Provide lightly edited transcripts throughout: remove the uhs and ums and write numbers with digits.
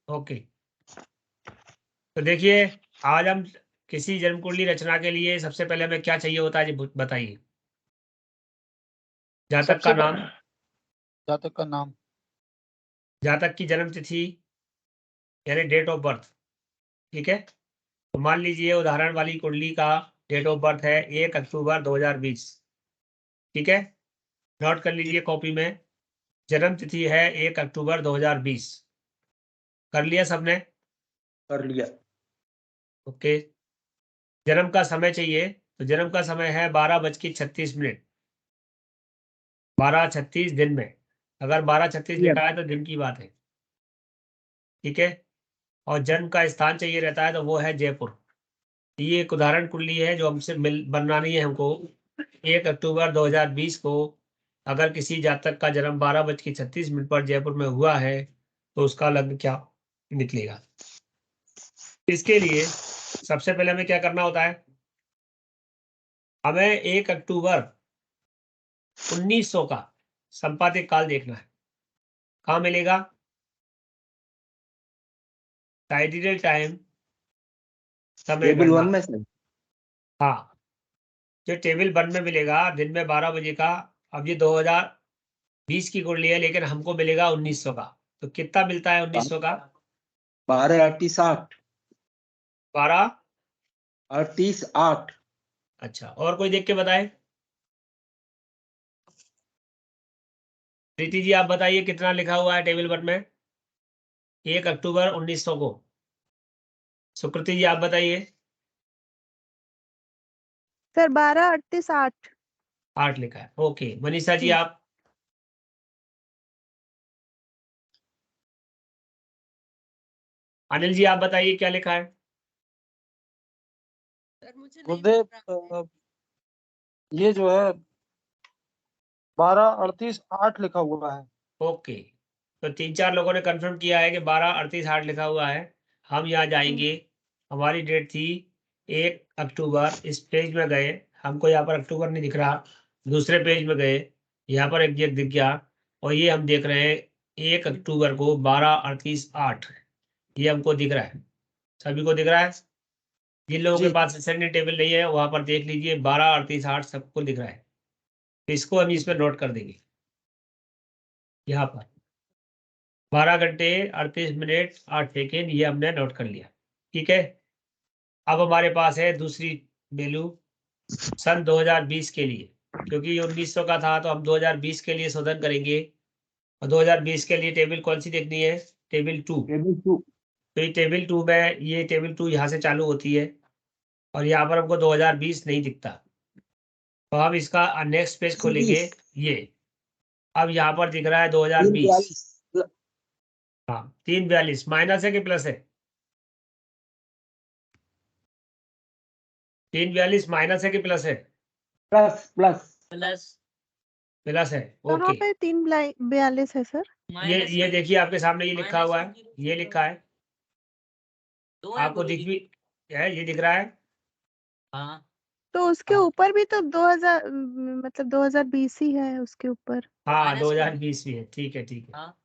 Okay, तो देखिए आज हम किसी जन्म कुंडली रचना के लिए सबसे पहले हमें क्या चाहिए होता है जी बताइए। जातक का नाम, जातक का नाम, जातक की जन्म तिथि यानी डेट ऑफ बर्थ। ठीक है, तो मान लीजिए उदाहरण वाली कुंडली का डेट ऑफ बर्थ है 1 अक्टूबर 2020। ठीक है, नोट कर लीजिए कॉपी में, जन्म तिथि है 1 अक्टूबर 2020। कर लिया सबने? कर लिया। ओके, जन्म का समय चाहिए, तो जन्म का समय है 12:36। 12:36 दिन में, अगर 12:36 लिखा है तो दिन की बात है। ठीक है, और जन्म का स्थान चाहिए रहता है तो वो है जयपुर। ये एक उदाहरण कुंडली है जो हमसे बनानी है हमको। 1 अक्टूबर 2020 को अगर किसी जातक का जन्म 12:36 पर जयपुर में हुआ है तो उसका लग्न क्या निकलेगा। इसके लिए सबसे पहले हमें क्या करना होता है, हमें 1 अक्टूबर 1900 का संपादिक काल देखना है। कहाँ मिलेगा? साइडियल टाइम समय टेबल गणना। 1 में से। हाँ, जो टेबल 1 में मिलेगा दिन में 12 बजे का। अब ये 2020 की कुंडली है लेकिन हमको मिलेगा 1900 का, तो कितना मिलता है 1900 का? 12 38 8 12 38 8। अच्छा, और कोई देख के बताए? प्रीति जी आप बताइए कितना लिखा हुआ है टेबल 1 में 1 अक्टूबर 1900 को? सुकृति जी आप बताइए। सर 12 38 8। 8 लिखा है। ओके, मनीषा जी आप? अनिल जी आप बताइए क्या लिखा है? गुरुदेव, ये जो है 12 38 8 लिखा हुआ है। ओके, तो 3-4 लोगों ने कंफर्म किया है कि 12 38 8 लिखा हुआ है। हम यहाँ जाएंगे, हमारी डेट थी 1 अक्टूबर, इस पेज में गए, हमको यहाँ पर अक्टूबर नहीं दिख रहा, दूसरे पेज में गए, यहाँ पर एग्जैक्ट दिख गया, और ये हम देख रहे हैं 1 अक्टूबर को 12 38 8, ये हमको दिख रहा है। सभी को दिख रहा है? जिन लोगों के जी। पास असेंडेंट टेबल नहीं है वहां पर देख लीजिए, 12 38 8 सबको दिख रहा है। तो इसको हम इसमें नोट कर देंगे, यहाँ पर 12 घंटे 38 मिनट 8 सेकेंड, ये हमने नोट कर लिया। ठीक है, अब हमारे पास है दूसरी वैल्यू सन 2020 के लिए, क्योंकि ये 1900 का था तो हम 2020 के लिए शोधन करेंगे, और 2020 के लिए टेबल कौन सी देखनी है? टेबल 2। टेबल 2। तो ये टेबल 2 में, ये टेबल 2 यहाँ से चालू होती है और यहाँ पर हमको 2020 नहीं दिखता, तो हम इसका नेक्स्ट पेज खोलेंगे। ये अब यहाँ पर दिख रहा है 2020। हाँ, 342 माइनस है कि प्लस है? 342 माइनस है कि प्लस है? प्लस प्लस प्लस प्लस है। कहाँ ओके, पे 342 है सर? ये देखिए आपके सामने ये लिखा हुआ है, ये लिखा है, आपको दिख भी है, ये दिख रहा है। हाँ, तो उसके हाँ। ऊपर भी तो 2000 मतलब 2020 ही है उसके ऊपर। हाँ 2020 भी है, ठीक है ठीक है। हाँ।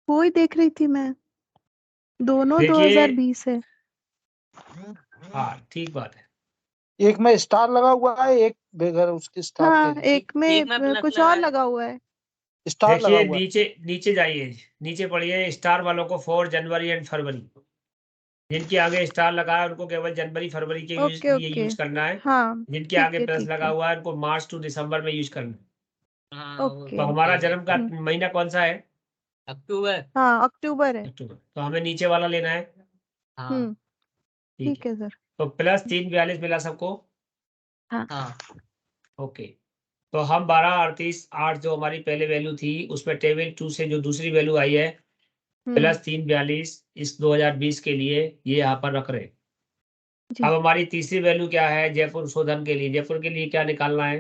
वो ही देख रही थी मैं, दोनों देखिए, 2020 है। हाँ ठीक बात है। एक में स्टार लगा हुआ है, एक बगैर उसके स्टार हाँ, के एक में एक में प्लस कुछ लगा और है। लगा हुआ है। स्टार लगा देखिए हुआ है। नीचे नीचे जाइए, नीचे पढ़िए, स्टार वालों को 4 जनवरी एंड फरवरी, जिनके आगे स्टार लगा है उनको केवल जनवरी फरवरी के ओके लिए ओके, यूज करना है। हाँ जिनके ठीक आगे है प्लस ठीक लगा है। हुआ है उनको मार्च टू दिसंबर में यूज करना है। हाँ, ओके। तो हमारा जन्म का हम्म। महीना कौन सा है? अक्टूबर। हाँ अक्टूबर है। अक्टूबर, तो हमें नीचे वाला लेना है। हाँ ठीक ठीक है, है सर। तो प्लस 342 मिला सबको। हाँ हाँ। ओके, तो हम 12 38 8 जो हमारी पहले वैल्यू थी उसमें टेबल 2 से जो दूसरी वैल्यू आई है प्लस 342 इस 2020 के लिए ये यहाँ पर रख रहे। जी। अब हमारी तीसरी वैल्यू क्या है जयपुर शोधन के लिए? जयपुर के लिए क्या निकालना है?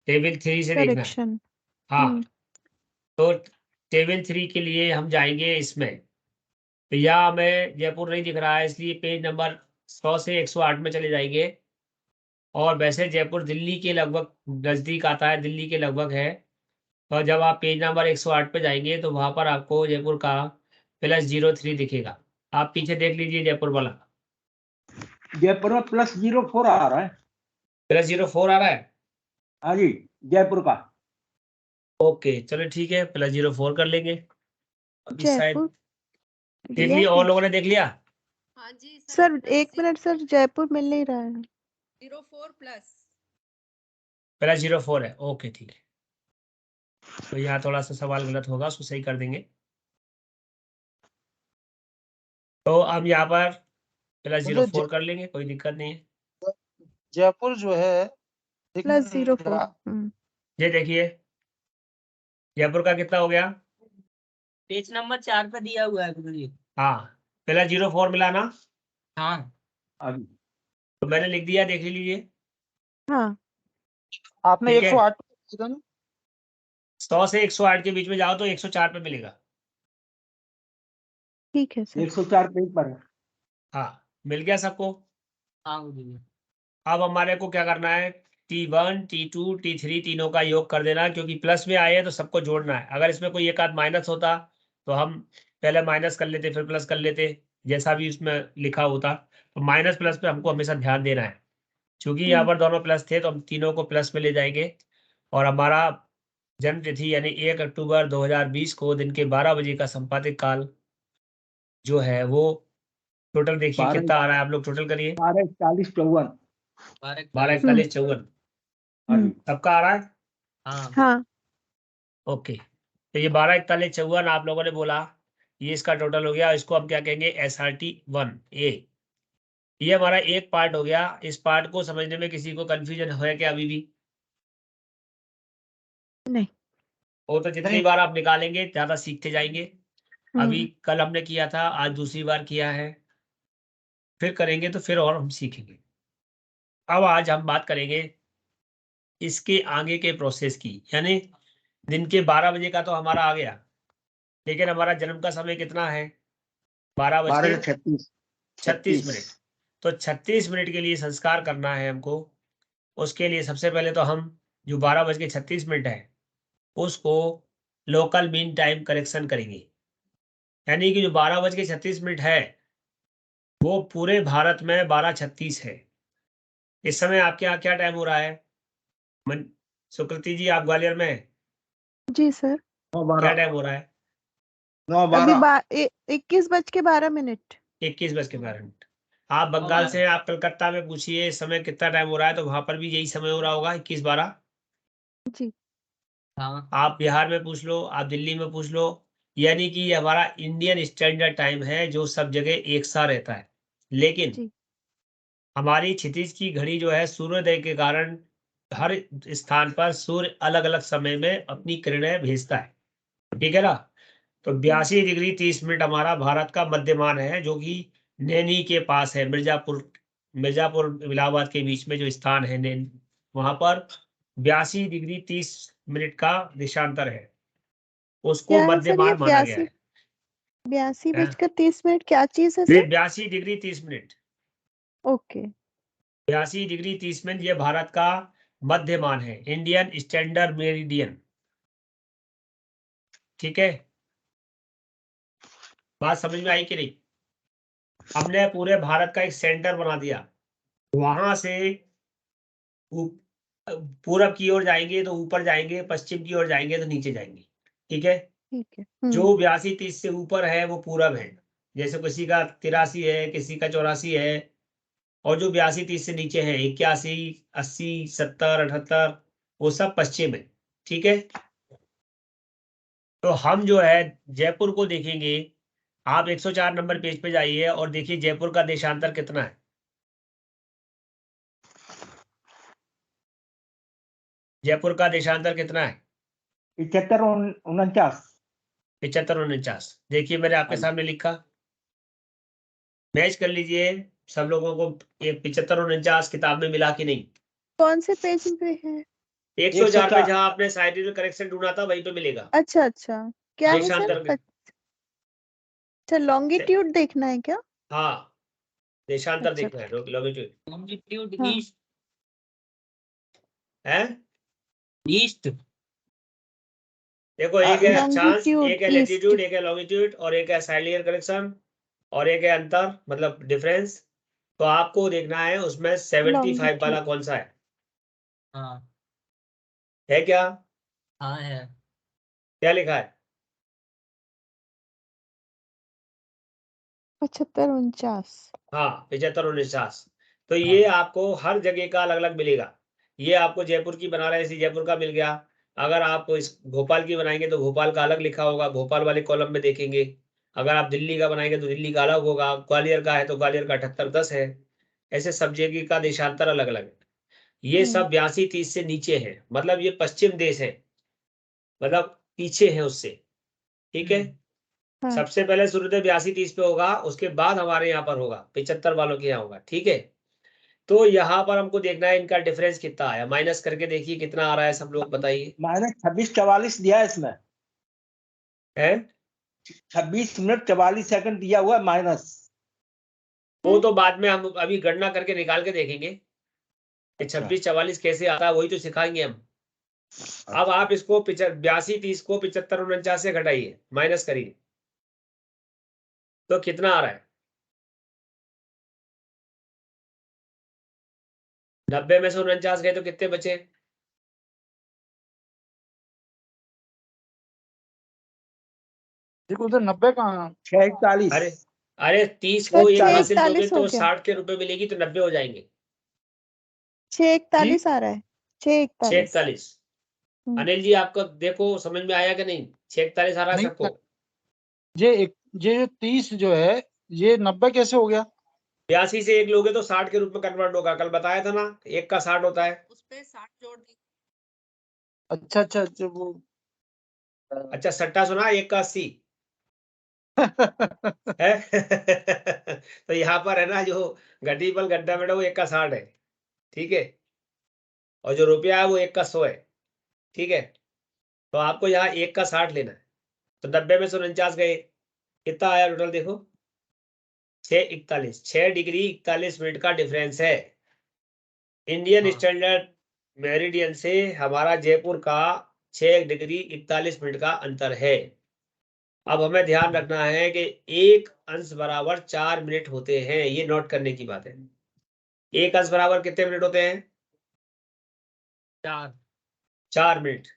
टेबल 3 से देखना है। करेक्शन। हाँ, तो टेबल 3 के लिए हम जाएंगे इसमें, तो यहाँ हमें जयपुर नहीं दिख रहा है इसलिए पेज नंबर 100 से 108 में चले जाएंगे, और वैसे जयपुर दिल्ली के लगभग नज़दीक आता है, दिल्ली के लगभग है। तो जब आप पेज नंबर 108 पे जाएंगे तो वहाँ पर आपको जयपुर का +03 दिखेगा। आप पीछे देख लीजिए जयपुर वाला, जयपुर में +04 आ रहा है। +04 आ रहा है। हाँ जी, जयपुर का। ओके चलो ठीक है, +04 कर लेंगे। अभी शायद जयपुर देख दिया लिया, है। और लोगों ने देख लिया। हाँ जी सर एक मिनट सर, जयपुर मिल नहीं रहा है। 04 प्लस। +04 है, ओके ठीक है। तो यहाँ थोड़ा सा सवाल गलत होगा, उसको सही कर देंगे। तो अब यहाँ पर मतलब +04 कर लेंगे, कोई दिक्कत नहीं है। जयपुर जो है दिख नहीं +04। रहा। ये देखिए जयपुर का कितना हो गया। पेज नंबर 4 पे दिया हुआ है गुरुजी। हाँ +04 मिला ना, हाँ अभी तो मैंने लिख दिया, देख लीजिए। हाँ आपने ठीक है। 108 लिखा ना? 100 से 108 के बीच में जाओ तो 104 पे मिलेगा। ठीक है सर। 104 पेज पर है। हाँ मिल गया सबको। हाँ गुरुजी। अब हमारे को क्या करना है, T1 T2 T3 तीनों का योग कर देना, क्योंकि प्लस में आए हैं तो सबको जोड़ना है। अगर इसमें कोई एक आध माइनस होता तो हम पहले माइनस कर लेते फिर प्लस कर लेते, जैसा भी उसमें लिखा होता। तो माइनस प्लस पे हमको हमेशा ध्यान देना है, क्योंकि यहाँ पर दोनों प्लस थे तो हम तीनों को प्लस में ले जाएंगे। और हमारा जन्म तिथि यानी 1 अक्टूबर 2020 को दिन के 12 बजे का संपादित काल जो है वो टोटल देखिए 12 कितना आ रहा है, आप लोग टोटल करिए। 12:41 12:41 हाँ जी। सबका आ रहा है। हाँ हाँ ओके, तो ये 12:41 आप लोगों ने बोला, ये इसका टोटल हो गया। इसको हम क्या कहेंगे, SRT1A। ये हमारा एक पार्ट हो गया। इस पार्ट को समझने में किसी को कंफ्यूजन है क्या अभी भी? नहीं। वो तो जितनी नहीं। बार आप निकालेंगे ज्यादा सीखते जाएंगे। अभी हम्म, कल हमने किया था, आज दूसरी बार किया है, फिर करेंगे तो फिर और हम सीखेंगे। अब आज हम बात करेंगे इसके आगे के प्रोसेस की, यानी दिन के 12 बजे का तो हमारा आ गया, लेकिन हमारा जन्म का समय कितना है, 12:36। 12:36 तो 36 मिनट के लिए संस्कार करना है हमको। उसके लिए सबसे पहले तो हम जो 12:36 है उसको लोकल मीन टाइम करेक्शन करेंगे, यानी कि जो 12:36 है वो पूरे भारत में 12:36 है। इस समय आपके यहाँ क्या टाइम हो रहा है? मन सुकृति जी, आप ग्वालियर में हैं? जी सर। 9:12 क्या टाइम हो रहा है? 9:12 अभी 21:12। 21:12। आप बंगाल से, आप कलकत्ता में पूछिए इस समय कितना टाइम हो रहा है, तो वहां पर भी यही समय हो रहा होगा, 21:12। जी। हाँ आप बिहार में पूछ लो, आप दिल्ली में पूछ लो, यानी कि ये हमारा इंडियन स्टैंडर्ड टाइम है जो सब जगह एक सा रहता है। लेकिन जी। हमारी क्षितिज की घड़ी जो है सूर्योदय के कारण हर स्थान पर सूर्य अलग अलग समय में अपनी किरणें भेजता है, ठीक है ना। तो 82°30 हमारा भारत का मध्यमान है, जो कि नैनी के पास है, मिर्जापुर इलाहाबाद के बीच में जो स्थान है वहां पर 82°30 का देशांतर है, उसको क्या है सर ये मध्यमान माना गया 82 है। 82:30 क्या चीज है नहीं, सर? 82°30। ओके। 82°30 ये भारत का मध्यमान है, इंडियन स्टैंडर्ड मेरिडियन, ठीक है। बात समझ में आई कि नहीं? हमने पूरे भारत का एक सेंटर बना दिया, वहां से ऊ- पूरब की ओर जाएंगे तो ऊपर जाएंगे, पश्चिम की ओर जाएंगे तो नीचे जाएंगे, ठीक है। ठीक है। जो 82-30 से ऊपर है वो पूरब है, जैसे किसी का 83 है, किसी का 84 है। और जो 82-30 से नीचे है, 81, 80, 70, 78, वो सब पश्चिम है, ठीक है। तो हम जो है जयपुर को देखेंगे। आप 104 नंबर पेज पे जाइए और देखिए जयपुर का देशांतर कितना है। जयपुर का देशांतर कितना है? 75 49 75 49। देखिए मैंने आपके हाँ जी। सामने लिखा, मैच कर लीजिए सब लोगों को। ये 75 49 किताब में मिला कि नहीं? कौन से पेज पे है? 104 पे जहां आपने साइडेड करेक्शन ढूंढा था वहीं पे मिलेगा अच्छा अच्छा, क्या है सर? देशांतर के। अच्छा, लॉन्गिट्यूड देखना है क्या? हाँ, देशांतर अच्छा देखना है, लॉन्गिट्यूड लॉन्गिट्यूड हाँ। ईस्ट है। ईस्ट देखो एक है अक्षांश, Longitude, एक है east. लैटिट्यूड, एक है लॉन्गिट्यूड और एक है साइडलियर करेक्शन और एक है अंतर मतलब डिफरेंस। तो आपको देखना है उसमें 75 वाला Longitude. कौन सा हाँ है क्या? हाँ है। क्या लिखा है? 75 49. हाँ 75 49। तो ये आपको हर जगह का अलग अलग मिलेगा। ये आपको जयपुर की बना रहे हैं, जयपुर का मिल गया। अगर आप इस भोपाल की बनाएंगे तो भोपाल का अलग लिखा होगा, भोपाल वाले कॉलम में देखेंगे। अगर आप दिल्ली का बनाएंगे तो दिल्ली का अलग होगा, ग्वालियर का है तो ग्वालियर का 78 10 है। ऐसे सब जगह का देशांतर अलग अलग है। ये सब 82 30 से नीचे है, मतलब ये पश्चिम देश है, मतलब पीछे है उससे। ठीक है। हाँ. सबसे पहले सूर्योदय 82 30 पे होगा, उसके बाद हमारे यहाँ पर होगा 75 वालों के यहाँ होगा। ठीक है। तो यहाँ पर हमको देखना है इनका डिफरेंस कितना आया, माइनस करके देखिए कितना आ रहा है, सब लोग बताइए। -26 दिया है इसमें, है 26 मिनट 44 सेकंड दिया हुआ है माइनस। वो तो बाद में हम अभी गणना करके निकाल के देखेंगे कि अच्छा। 26 44 कैसे आता है, वही तो सिखाएंगे हम। अब आप इसको 82 30 को 75 49 से घटाइए, माइनस करिए, तो कितना आ रहा है? 90 में से 49 गए तो कितने बचे? देखो उधर 90 कहाँ? 641। अरे अरे 30 तो को एक 6 हासिल दोगे 41 तो हो गया. 60 के रुपए मिलेगी तो 90 हो जाएंगे। 6 41 आ रहा है. 6 41. 641। अनिल जी आपको देखो समझ में आया कि नहीं? 641 आ रहा है नहीं, सबको? ये 30 जो है ये 90 कैसे हो गया? 82 से एक लोगे तो 60 के रूप में कन्वर्ट होगा, कल बताया था ना, एक का 60 होता है। उस पे 60 जोड़ दी। अच्छा अच्छा अच्छा वो अच्छा सट्टा सुना, एक का 80 है। तो यहाँ पर है ना जो घटी पल गड्ढा बेटा वो एक का 60 है। ठीक है। और जो रुपया है वो एक का 100 है। ठीक है। तो आपको यहाँ एक का 60 लेना है। तो 90 में से 49 गए, कितना आया टोटल देखो? 6 41, 6 डिग्री 41 मिनट का डिफरेंस है। इंडियन हाँ। स्टैंडर्ड मेरिडियन से हमारा जयपुर का 6 डिग्री 41 मिनट का अंतर है। अब हमें ध्यान रखना है कि एक अंश बराबर 4 मिनट होते हैं, ये नोट करने की बात है। एक अंश बराबर कितने मिनट होते हैं? 4। 4 मिनट।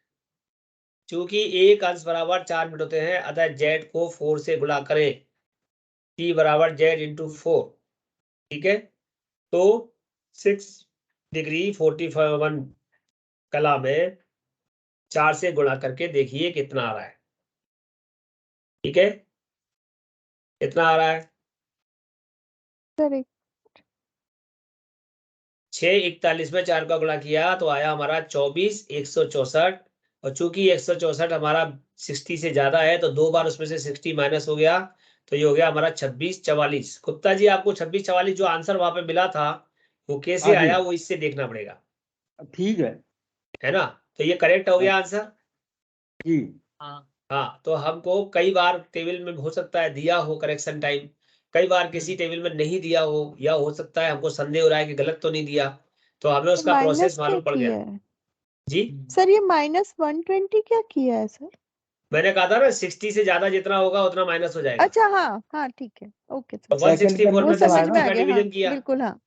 चूंकि एक अंश बराबर 4 मिनट होते हैं, अतः जेड को 4 से गुणा करें, टी बराबर जेड इंटू 4। ठीक है। तो 6 डिग्री 41 कला में 4 से गुणा करके देखिए कितना आ रहा है। ठीक है। कितना आ रहा है? करेक्ट. 6 41 में 4 का गुणा किया तो आया हमारा 24 164। और चूंकि 164 हमारा 60 से ज्यादा है तो 2 बार उसमें से 60 माइनस हो गया, तो ये हो गया हमारा 26 44। गुप्ता जी आपको 26 44 जो आंसर वहां पे मिला था वो कैसे हाँ जी। आया, वो इससे देखना पड़ेगा, ठीक है ना? तो ये करेक्ट हो गया आंसर। जी। हाँ। हाँ तो हमको कई बार टेबल में हो सकता है दिया हो करेक्शन टाइम, कई बार किसी टेबल में नहीं दिया हो, या हो सकता है हमको संदेह हो रहा है कि गलत तो नहीं दिया, तो हमें उसका माइनस प्रोसेस क्या मालूम पड़ किया गया। है जी सर? ये -120 क्या किया है सर? मैंने कहा था ना 60 से ज्यादा जितना होगा उतना माइनस हो जाएगा। अच्छा हाँ हाँ ठीक है. ओके तो सर. सेकंड 164 वो में से समझ में 60 आ का गया. हाँ डिवीजन किया बिल्कुल. हाँ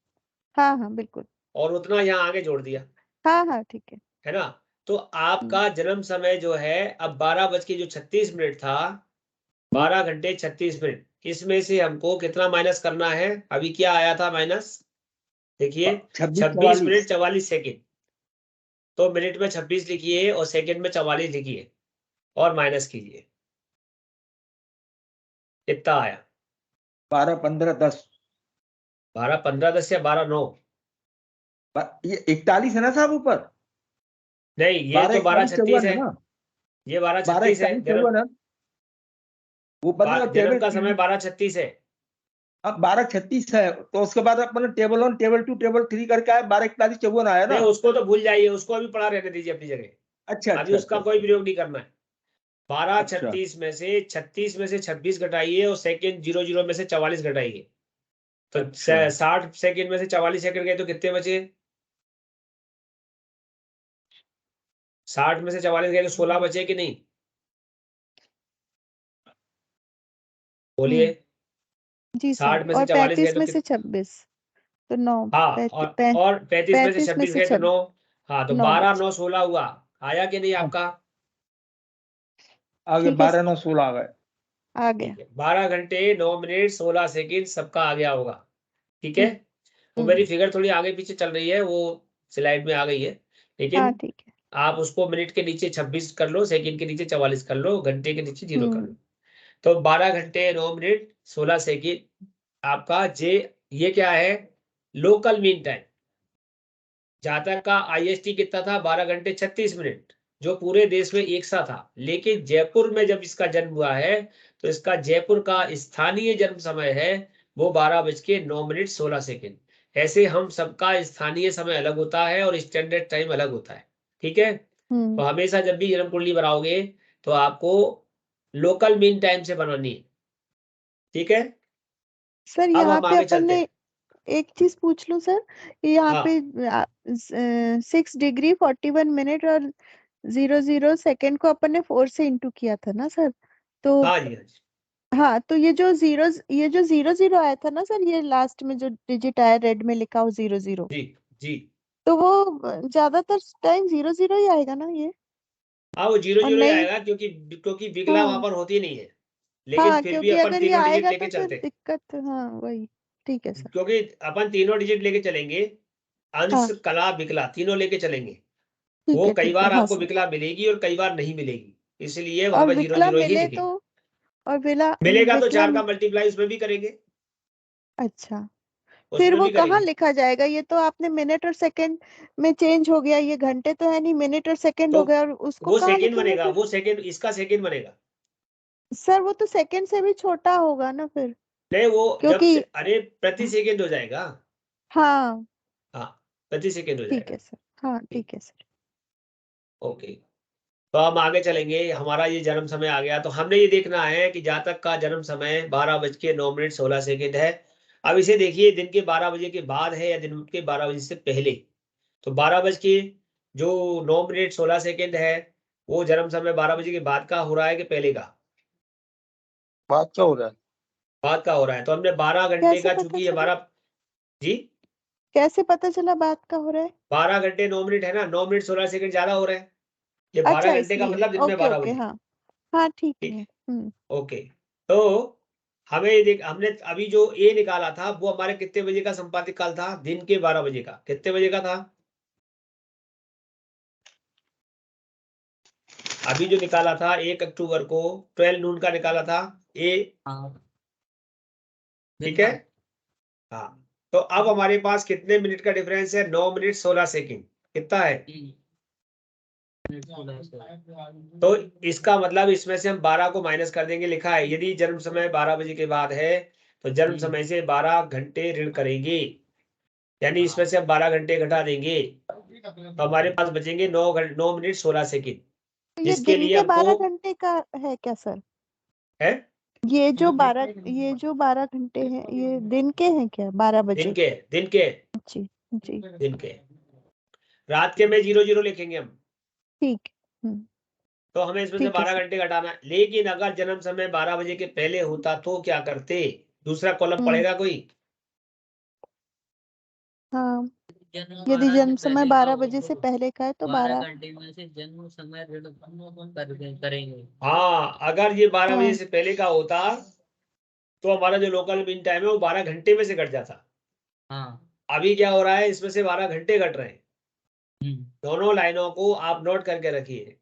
हाँ हाँ बिल्कुल. और उतना यहाँ आगे जोड़ दिया, हाँ हाँ ठीक है. है ना? तो आपका जन्म समय जो है अब 12:36 था, 12 घंटे 36 मिनट, इसमें से हमको कितना माइनस करना है? अभी क्या आया था माइनस, देखिए 26 26 मिनट 44। 44 सेकेंड। तो मिनट में 26 लिखिए और सेकेंड में 44 लिखिए और माइनस कीजिए, कितना आया? 12 15 10। 12 15 10 या 12 9? ये 41 है ना साहब ऊपर? नहीं ये 12 तो 12 41 36 54 है, है ना? ये 12 12 36 है 41 जन्म, 54 है। वो बना जन्म टेबल का समय 12 36 है। अब 12 36 है, तो उसके बाद अपने टेबल 1 टेबल 2 टेबल 3 करके आए, 12 41 54 आया नहीं ना? उसको तो भूल जाइए, उसको अभी पड़ा रहने दीजिए अपनी जगह, अच्छा अभी अच्छा उसका अच्छा कोई अच्छा। प्रयोग नहीं करना है। 12 अच्छा 36 में से 26 घटाइए और सेकेंड 00 में से 44 घटाइए, तो अच्छा। 60 सेकेंड में से 44 सेकेंड गए तो कितने बचे? 60 में से 44 गए तो 16 बचे कि नहीं? बोलिए। जी सर, 60 में से और 44 गए 35 तो में से 26 तो 9, हाँ, और 35 में से 35 में 26 से गए तो 26 9। हाँ, तो 9 12 9 16 हुआ। आया कि नहीं आपका? आगे ठीक है 12 9 16 आ गए। आ गया। ठीक है, 12 घंटे 9 मिनट 16 सेकंड सबका आ गया होगा। ठीक है, वो मेरी हम्म, फिगर थोड़ी आगे पीछे चल रही है, वो स्लाइड में आ गई है, हाँ लेकिन ठीक है। आप उसको मिनट के नीचे 26 कर लो, सेकंड के नीचे 44 कर लो, घंटे के नीचे 0 कर लो। हम्म, तो 12 घंटे 9 मिनट 16 सेकंड आपका ये क्या है? Local mean time. जातक का IST कितना था? 12 घंटे 36 मिनट, जो पूरे देश में एक सा था। लेकिन जयपुर में जब इसका जन्म हुआ है, तो इसका जयपुर का स्थानीय जन्म समय है वो 12:09 ऐसे हम सबका स्थानीय समय अलग होता है और स्टैंडर्ड टाइम अलग होता है। ठीक है, तो हमेशा जब भी जन्म कुंडली बनाओगे तो आपको लोकल मीन टाइम से बनानी है। ठीक है, सर अब यहाँ हम पे आगे अपन चलते ने हैं। एक चीज पूछ लूं सर, यहाँ हाँ पे 6 डिग्री 41 मिनट और 00 सेकेंड को अपन ने 4 से इंटू किया था ना सर, तो हाँ जी, हाँ जी, हाँ, तो ये जो 0 0 आया था ना सर, ये लास्ट में जो डिजिट आया रेड में लिखा हो 00, जी जी। तो वो ज्यादातर टाइम 00 ही आएगा ना ये? हाँ, वो 0 और 0 ही नहीं, आएगा, क्योंकि विकला वहां हाँ पर होती नहीं है। लेकिन हाँ, फिर भी क्योंकि अपन अगर ये तीनों डिजिट आएगा लेके तो फिर चलते हैं, दिक्कत, हाँ वही, ठीक है सर। क्योंकि अपन तीनों डिजिट लेके चलेंगे। अंश, हाँ कला, विकला तीनों लेके चलेंगे। ठीक वो है, कई ठीक है, बार हाँ आपको सर। विकला मिलेगी और कई बार नहीं मिलेगी, इसलिए वहां और पर 0 विकला 0 ही मिले तो, लिखेंगे। और विला मिलेगा तो विकला 4 का मल्टीप्लाई उसमें भी करेंगे, अच्छा, फिर उसमें वो भी कहाँ करेंगे। लिखा जाएगा? ये तो आपने मिनट और सेकंड में चेंज हो गया, ये घंटे तो है नहीं, मिनट और सेकंड तो हो गया, और उसको वो कहाँ सेकंड लिखेंगे बनेगा, फिर? वो सेकंड, इसका सेकंड बनेगा। सर वो तो सेकंड से भी छोटा होगा ना फिर, नहीं, वो जब क्योंकि से, अरे प्रति सेकंड हो जाएगा। हाँ हाँ, प्रति सेकंड हो ठीक जाएगा। है सर, हाँ ठीक, ठीक है सर। ओके। तो हम आगे चलेंगे, हमारा ये जन्म समय आ गया, तो हमने ये देखना है कि जातक का जन्म समय 12:09 है। अब इसे देखिए, दिन के 12 बजे के बाद है या दिन के 12 बजे से पहले। तो 12 बज के जो 9 मिनट 16 सेकंड है, वो जन्म समय 12 बजे के बाद का हो रहा है कि पहले का? बात क्या हो रहा है? बाद का हो रहा है। तो हमने 12 घंटे कैसे का, पता चूंकि चला? हमारा, जी, कैसे पता चला बात का हो रहा है? 12 घंटे 9 मिनट है ना, 9 मिनट 16 सेकंड ज्यादा हो रहे हैं। ये अच्छा 12 घंटे का इसलिए, मतलब दिन में ओके 12 ओके, बजे हाँ हाँ ठीक ठीक है। है, ओके। तो हमें हमने अभी जो ए निकाला था वो हमारे कितने बजे का संपादित काल था? दिन के 12 बजे का। कितने बजे का था अभी जो निकाला था? 1 अक्टूबर को 12 नून का निकाला था ए। हाँ ठीक है, बिल्कुल। हाँ। तो अब हमारे पास कितने मिनट का डिफरेंस है? 9 मिनट 16 सेकंड। कितना है? तो इसका मतलब इसमें से हम 12 को माइनस कर देंगे। लिखा है यदि जन्म समय 12 बजे के बाद है तो जन्म समय से 12 घंटे ऋण करेंगे, यानी इसमें से हम 12 घंटे घटा देंगे, तो हमारे पास बचेंगे 9 मिनट 16 सेकंड। तो ये जिसके दिन लिए के हमको 12 घंटे का है क्या सर? है, ये जो 12 घंटे हैं, ये दिन के हैं क्या? 12 बजे? दिन के जी जी दिन के। रात के में 0 0 लिखेंगे हम। ठीक, तो हमें इसमें से ठीक है 12 सर। घंटे घटाना है। लेकिन अगर जन्म समय 12 बजे के पहले होता तो क्या करते? दूसरा कॉलम पढ़ेगा कोई? हाँ, जन्म यदि 12 से जन्म समय पहले का 12 हो बजे से तो पहले का है तो 12 12। घंटे में से जन्म समय ऋण करेंगे। हाँ, अगर ये 12 बजे हाँ से पहले का होता तो हमारा जो लोकल मीन टाइम है वो 12 घंटे में से कट जाता। हाँ अभी क्या हो रहा है, इसमें से 12 घंटे कट रहे हैं। हम्म, दोनों लाइनों को आप नोट करके रखिए।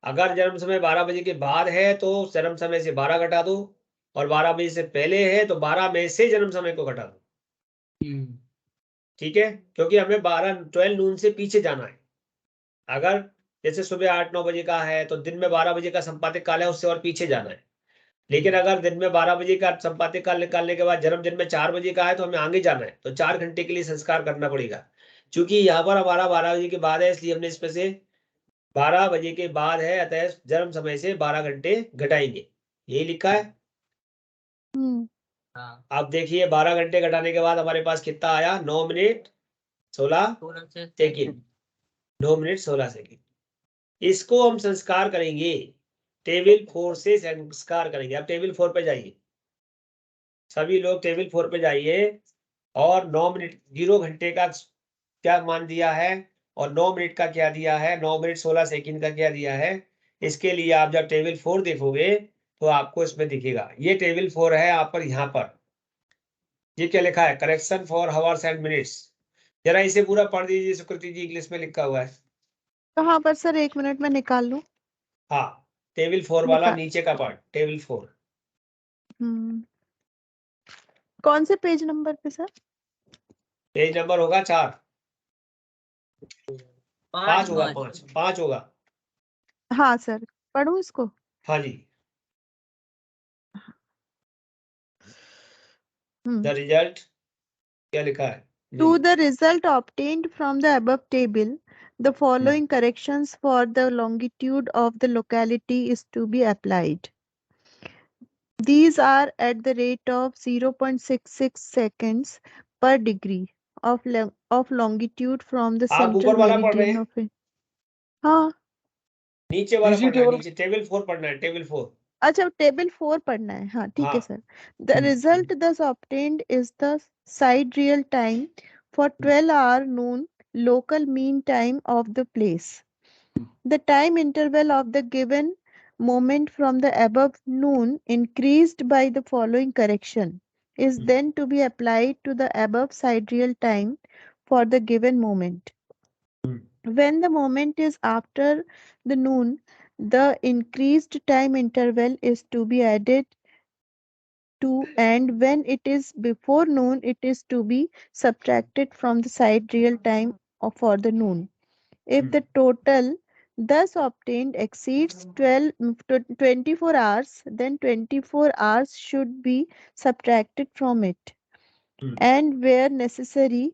अगर जन्म समय 12 बजे के बाद है तो जन्म समय से 12 घटा दो, और 12 बजे से पहले है तो 12 में से जन्म समय को घटा दो। हम्म, ठीक है, क्योंकि हमें 12 नून से पीछे जाना है। अगर जैसे सुबह 8 9 बजे का है तो दिन में 12 बजे का संपादित काल है, उससे और पीछे जाना है। लेकिन अगर दिन में 12 बजे का संपादित काल निकालने के बाद जन्मदिन में 4 बजे का है तो हमें आगे जाना है, तो 4 घंटे के लिए संस्कार करना पड़ेगा। क्योंकि यहाँ पर हमारा 12 बजे के बाद है, इसलिए हमने इसमें से 12 बजे के बाद है, अतः जन्म समय से 12 घंटे घटाएंगे। यही लिखा है। हाँ आप देखिए 12 घंटे घटाने के बाद हमारे पास कितना आया? 9 मिनट 16 थोड़ा से सेकेंड। 9 minute 16 second. इसको हम संस्कार करेंगे टेबल 4 से संस्कार करेंगे। अब टेबल 4 पे जाइए, सभी लोग टेबल 4 पे जाइए और 9 मिनट 0 घंटे का क्या मान दिया है और 9 मिनट का क्या दिया है, 9 मिनट 16 सेकंड का क्या दिया है। इसके लिए आप जब टेबल 4 देखोगे तो आपको इसमें दिखेगा, ये टेबल 4 है आप पर, यहाँ पर ये क्या लिखा है, correction for hours and minutes. जरा इसे पूरा पढ़ दीजिए सुकृति जी, इंग्लिश में लिखा हुआ है। कहाँ पर सर, 1 मिनट में निकाल लूं। हाँ, टेबल 4 वाला निकाल। नीचे का पार्ट, टेबल 4। कौन से पेज नंबर पे सर? पेज नंबर होगा 4, 5 होगा, 5 5 5 होगा। हाँ सर, पढ़ूं इसको? हाँ जी। द रिजल्ट क्या लिखा है? To the result obtained from the above table, the following corrections for the longitude of the locality is to be applied. These are at the rate of 0.66 seconds per degree of longitude from the आप central ऊपर वाला पढ़ रहे meridian हैं, of it. हाँ, नीचे वाला इसी पढ़ना है, टेबल नीचे टेबल 4 पढ़ना है, टेबल 4। अच्छा टेबल 4 पढ़ना है। हाँ ठीक है हाँ। Sir. The result thus obtained is the sidereal time for 12-hour noon local mean time of the place. The time interval of the given moment from the above noon increased by the following correction is then to be applied to the above sidereal time for the given moment. When the moment is after the noon, the increased time interval is to be added to, and when it is before noon, it is to be subtracted from the sidereal time for the noon. If the total thus obtained exceeds 24 hours, then 24 hours should be subtracted from it. And where necessary,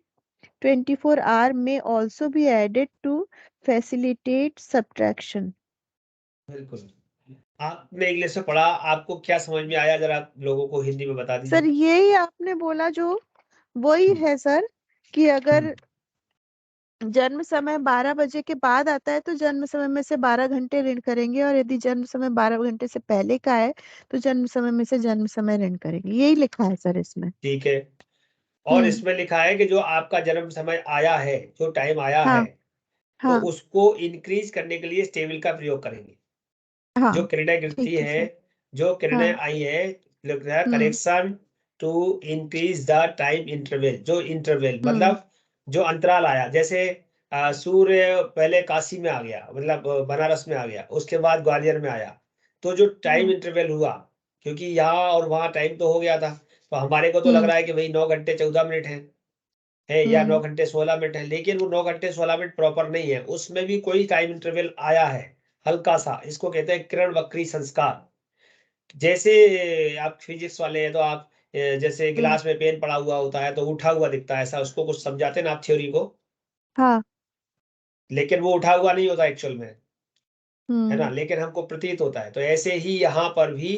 24 hour may also be added to facilitate subtraction. बिल्कुल। आपने English में पढ़ा, आपको क्या समझ में आया, जरा आप लोगों को हिंदी में बता सर दीजिए। यही आपने बोला जो वही है सर, कि अगर जन्म समय 12 बजे के बाद आता है तो जन्म समय में से 12 घंटे ऋण करेंगे, और यदि जन्म समय 12 घंटे से पहले का है तो जन्म समय में से जन्म समय ऋण करेंगे। यही लिखा है सर इसमें। ठीक है, और इसमें लिखा है कि जो आपका जन्म समय आया है, जो टाइम आया है, हाँ तो हाँ उसको इंक्रीज करने के लिए इस टेबल का प्रयोग करेंगे। जो हाँ किरणें गिरती ठीक है है, सर। जो किरणें हाँ आई है, लिख रहा है correction to increase the time interval. जो इंटरवल मतलब जो अंतराल आया, जैसे सूर्य पहले काशी में आ गया, मतलब बनारस में आ गया, उसके बाद ग्वालियर में आया, तो जो टाइम इंटरवल हुआ, क्योंकि यहाँ और वहाँ टाइम तो हो गया था, तो हमारे को तो लग रहा है कि भाई 9 घंटे 14 मिनट है या 9 घंटे 16 मिनट है, लेकिन वो 9 घंटे 16 मिनट प्रॉपर नहीं है, उसमें भी कोई टाइम इंटरवल आया है हल्का सा। इसको कहते हैं किरण वक्री संस्कार। जैसे आप फिजिक्स वाले हैं तो आप जैसे गिलास में पेन पड़ा हुआ होता है तो उठा हुआ दिखता है, ऐसा उसको कुछ समझाते हैं ना आप थ्योरी को, हाँ लेकिन वो उठा हुआ नहीं होता एक्चुअल में, है ना, हम्म लेकिन हमको प्रतीत होता है। तो ऐसे ही यहाँ पर भी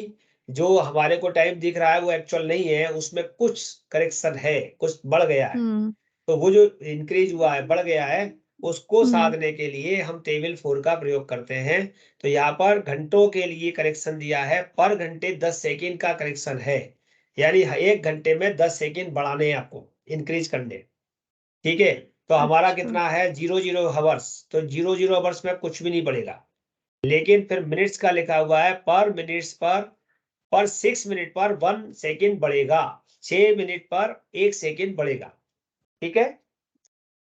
जो हमारे को टाइम दिख रहा है वो एक्चुअल नहीं है, उसमें कुछ करेक्शन है, कुछ बढ़ गया है। हम्म तो वो जो इंक्रीज हुआ है, बढ़ गया है, उसको हम्म साधने के लिए हम टेबल 4 का प्रयोग करते हैं। तो यहाँ पर घंटों के लिए करेक्शन दिया है, पर घंटे 10 सेकेंड का करेक्शन है, यानी 1 घंटे में 10 सेकेंड बढ़ाने हैं आपको, इंक्रीज करने। ठीक है, तो हमारा अच्छा कितना है 00 हावर्स, तो 00 हावर्स में कुछ भी नहीं बढ़ेगा, लेकिन फिर मिनट्स का लिखा हुआ है पर मिनट्स पर 6 मिनट पर 1 सेकेंड बढ़ेगा, 6 मिनट पर 1 सेकेंड बढ़ेगा। ठीक है,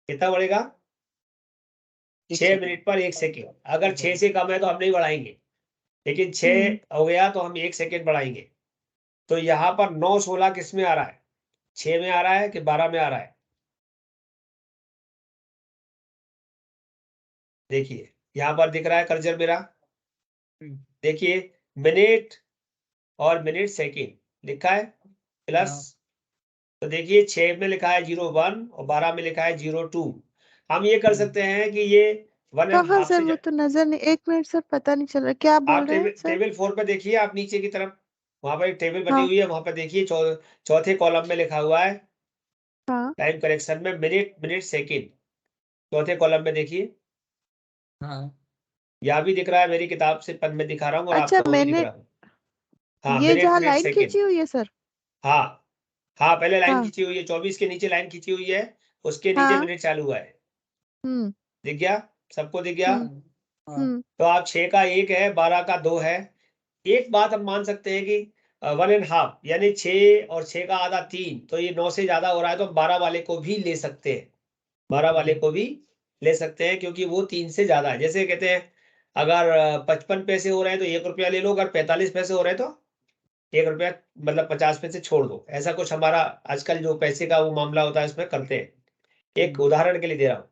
कितना बढ़ेगा? 6 मिनट पर 1 सेकेंड। अगर 6 से कम है तो हम नहीं बढ़ाएंगे, लेकिन 6 हो गया तो हम 1 सेकेंड बढ़ाएंगे। तो यहाँ पर 9 16 किस में आ रहा है, 6 में आ रहा है कि 12 में आ रहा है? देखिए यहाँ पर दिख रहा है कर्सर मेरा, देखिए मिनट और मिनट सेकेंड लिखा है प्लस, तो देखिए 6 में लिखा है 01 और 12 में लिखा है 02। हम ये कर सकते हैं कि ये वन कहाँ आपसे सर, वो तो नजर नहीं, 1 मिनट सर, पता नहीं चल रहा क्या बोल आप रहे हैं सर। टेबल 4 पे देखिए, आप नीचे की तरफ, वहां पर एक टेबल बनी हाँ हुई है, वहां पर देखिए चौथे कॉलम में लिखा हुआ है हाँ टाइम करेक्शन में मिनट मिनट सेकेंड, चौथे कॉलम में देखिए। हाँ यहाँ भी दिख रहा है, मेरी किताब से पद में दिखा रहा हूँ और अच्छा, आपको भी दिख मैंने रहा है। हाँ, ये मिनट जहाँ मिनट लाइन सेकेंड। खींची हुई है सर। हाँ हाँ, पहले लाइन हाँ खींची हुई है, 24 के नीचे लाइन खींची हुई है, उसके नीचे हाँ। मिनट चालू हुआ है। हम्म दिख गया? सबको दिख गया? हम्म। तो आप 6 का 1 है, 12 का 2 है। एक बात हम मान सकते हैं कि 1.5 यानी 6 और 6 का आधा 3, तो ये 9 से ज्यादा हो रहा है, तो 12 वाले को भी ले सकते हैं, 12 वाले को भी ले सकते हैं, क्योंकि वो 3 से ज्यादा है। जैसे कहते हैं अगर 55 पैसे हो रहे हैं तो 1 रुपया ले लो, अगर 45 पैसे हो रहे हैं तो 1 रुपया मतलब 50 पैसे छोड़ दो। ऐसा कुछ हमारा आजकल जो पैसे का वो मामला होता है उसमें करते हैं। एक उदाहरण के लिए दे रहा हूँ।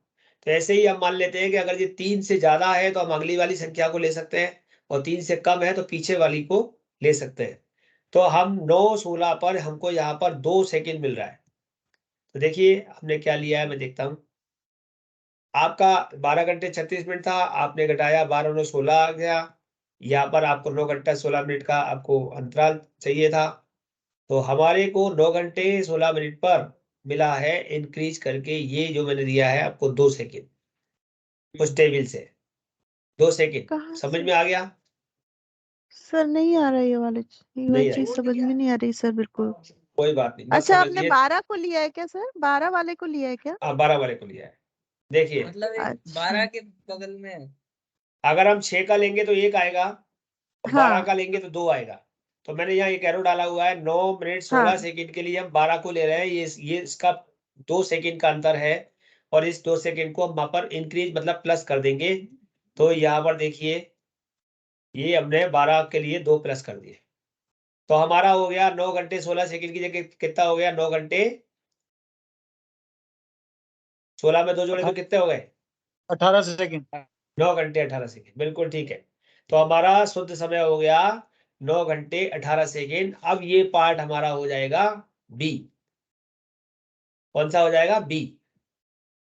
तो ऐसे ही हम मान लेते हैं कि अगर ये 3 से ज्यादा है तो हम अगली वाली संख्या को ले सकते हैं, और 3 से कम है तो पीछे वाली को ले सकते हैं। तो हम 9:16 पर हमको यहाँ पर 2 सेकेंड मिल रहा है। तो देखिए हमने क्या लिया है, मैं देखता हूँ। आपका 12 घंटे 36 मिनट था, आपने घटाया 12 9 16 आ गया। यहाँ पर आपको 9 घंटा 16 मिनट का आपको अंतराल चाहिए था। तो हमारे को 9 घंटे 16 मिनट पर मिला है इंक्रीज करके, ये जो मैंने दिया है आपको 2 सेकेंड उस टेबल से। 2 सेकेंड कहाँ समझ से में आ गया? सर? नहीं आ रहा ये वाला ये नहीं चीज आई? समझ में नहीं आ रही सर, बिल्कुल। कोई बात नहीं, बस अच्छा, आपने समझिए। 12 को लिया है क्या सर? 12 वाले को लिया है क्या? 12 वाले को लिया है। देखिए मतलब एक अच्छा 12 के बगल में है। अगर हम 6 का लेंगे तो 1 आएगा, और 12 हाँ का लेंगे तो 2 आएगा। तो मैंने यहाँ एक एरो डाला हुआ है, 9 मिनट 16 हाँ। सेकंड के लिए हम 12 को ले रहे हैं। ये इसका 2 सेकंड का अंतर है, और इस 2 सेकंड को हम वहां पर इंक्रीज मतलब प्लस कर देंगे। तो यहाँ पर देखिए ये हमने 12 के लिए 2 प्लस कर दिए, तो हमारा हो गया 9 घंटे 16 सेकंड की जगह कितना हो गया, 9 घंटे 16 में 2 जोड़े तो कितने हो गए, 18 सेकंड। 9 घंटे 18 सेकंड। बिल्कुल ठीक है। तो हमारा शुद्ध समय हो गया 9 घंटे 18 सेकंड। अब ये पार्ट हमारा हो जाएगा बी। कौन सा हो जाएगा? बी।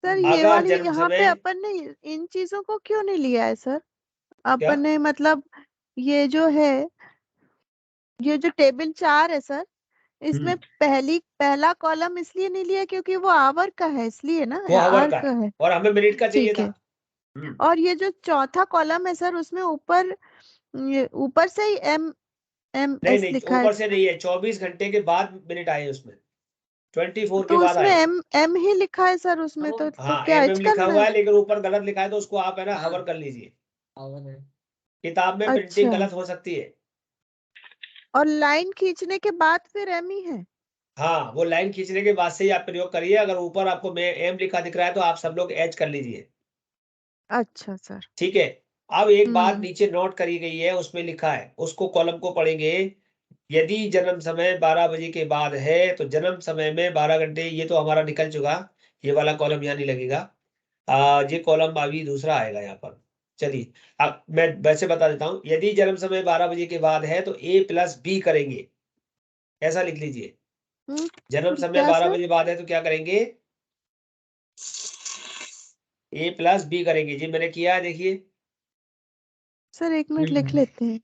सर, ये अगर वाली जन्म यहाँ पे समय अपन ने इन चीजों को क्यों नहीं लिया है सर? क्या? अपन ने मतलब ये जो है, ये जो टेबल 4 है सर, इसमें पहला कॉलम इसलिए नहीं लिया क्योंकि वो आवर का है, इसलिए ना, वो आवर आवर का का है है। और हमें मिनट का चाहिए ठीक था। है। और ये जो चौथा कॉलम है सर, उसमें ऊपर ये ऊपर से ही एम एम नहीं एस नहीं, लिखा है। ऊपर से नहीं है, 24 घंटे के बाद मिनट आए उसमें, 24 तो के बाद उसमें आए। एम एम ही लिखा है सर उसमें, तो हाँ, क्या एम एच एम लिखा करना हुआ है? है, लेकिन ऊपर गलत लिखा है, तो उसको आप है ना हाँ। हवर कर लीजिए। आवर है। किताब में प्रिंटिंग अच्छा, गलत हो सकती है। और लाइन खींचने के बाद फिर एम ही है? हाँ, वो लाइन खींचने के बाद से ही आप प्रयोग करिए। अगर ऊपर आपको एम लिखा दिख रहा है तो आप सब लोग एच कर लीजिए। अच्छा सर। ठीक है। अब एक बात हम्म नीचे नोट करी गई है, उसमें लिखा है, उसको कॉलम को पढ़ेंगे। यदि जन्म समय 12 बजे के बाद है तो जन्म समय में 12 घंटे, ये तो हमारा निकल चुका, ये वाला कॉलम यहाँ नहीं लगेगा। ये कॉलम अभी दूसरा आएगा यहाँ पर। चलिए अब मैं वैसे बता देता हूँ, यदि जन्म समय 12 बजे के बाद है तो ए प्लस बी करेंगे। ऐसा लिख लीजिए, जन्म समय क्या 12 सर? बजे बाद है तो क्या करेंगे, ए प्लस बी करेंगे। जी मैंने किया है, देखिए। सर एक मिनट लिख लेते हैं।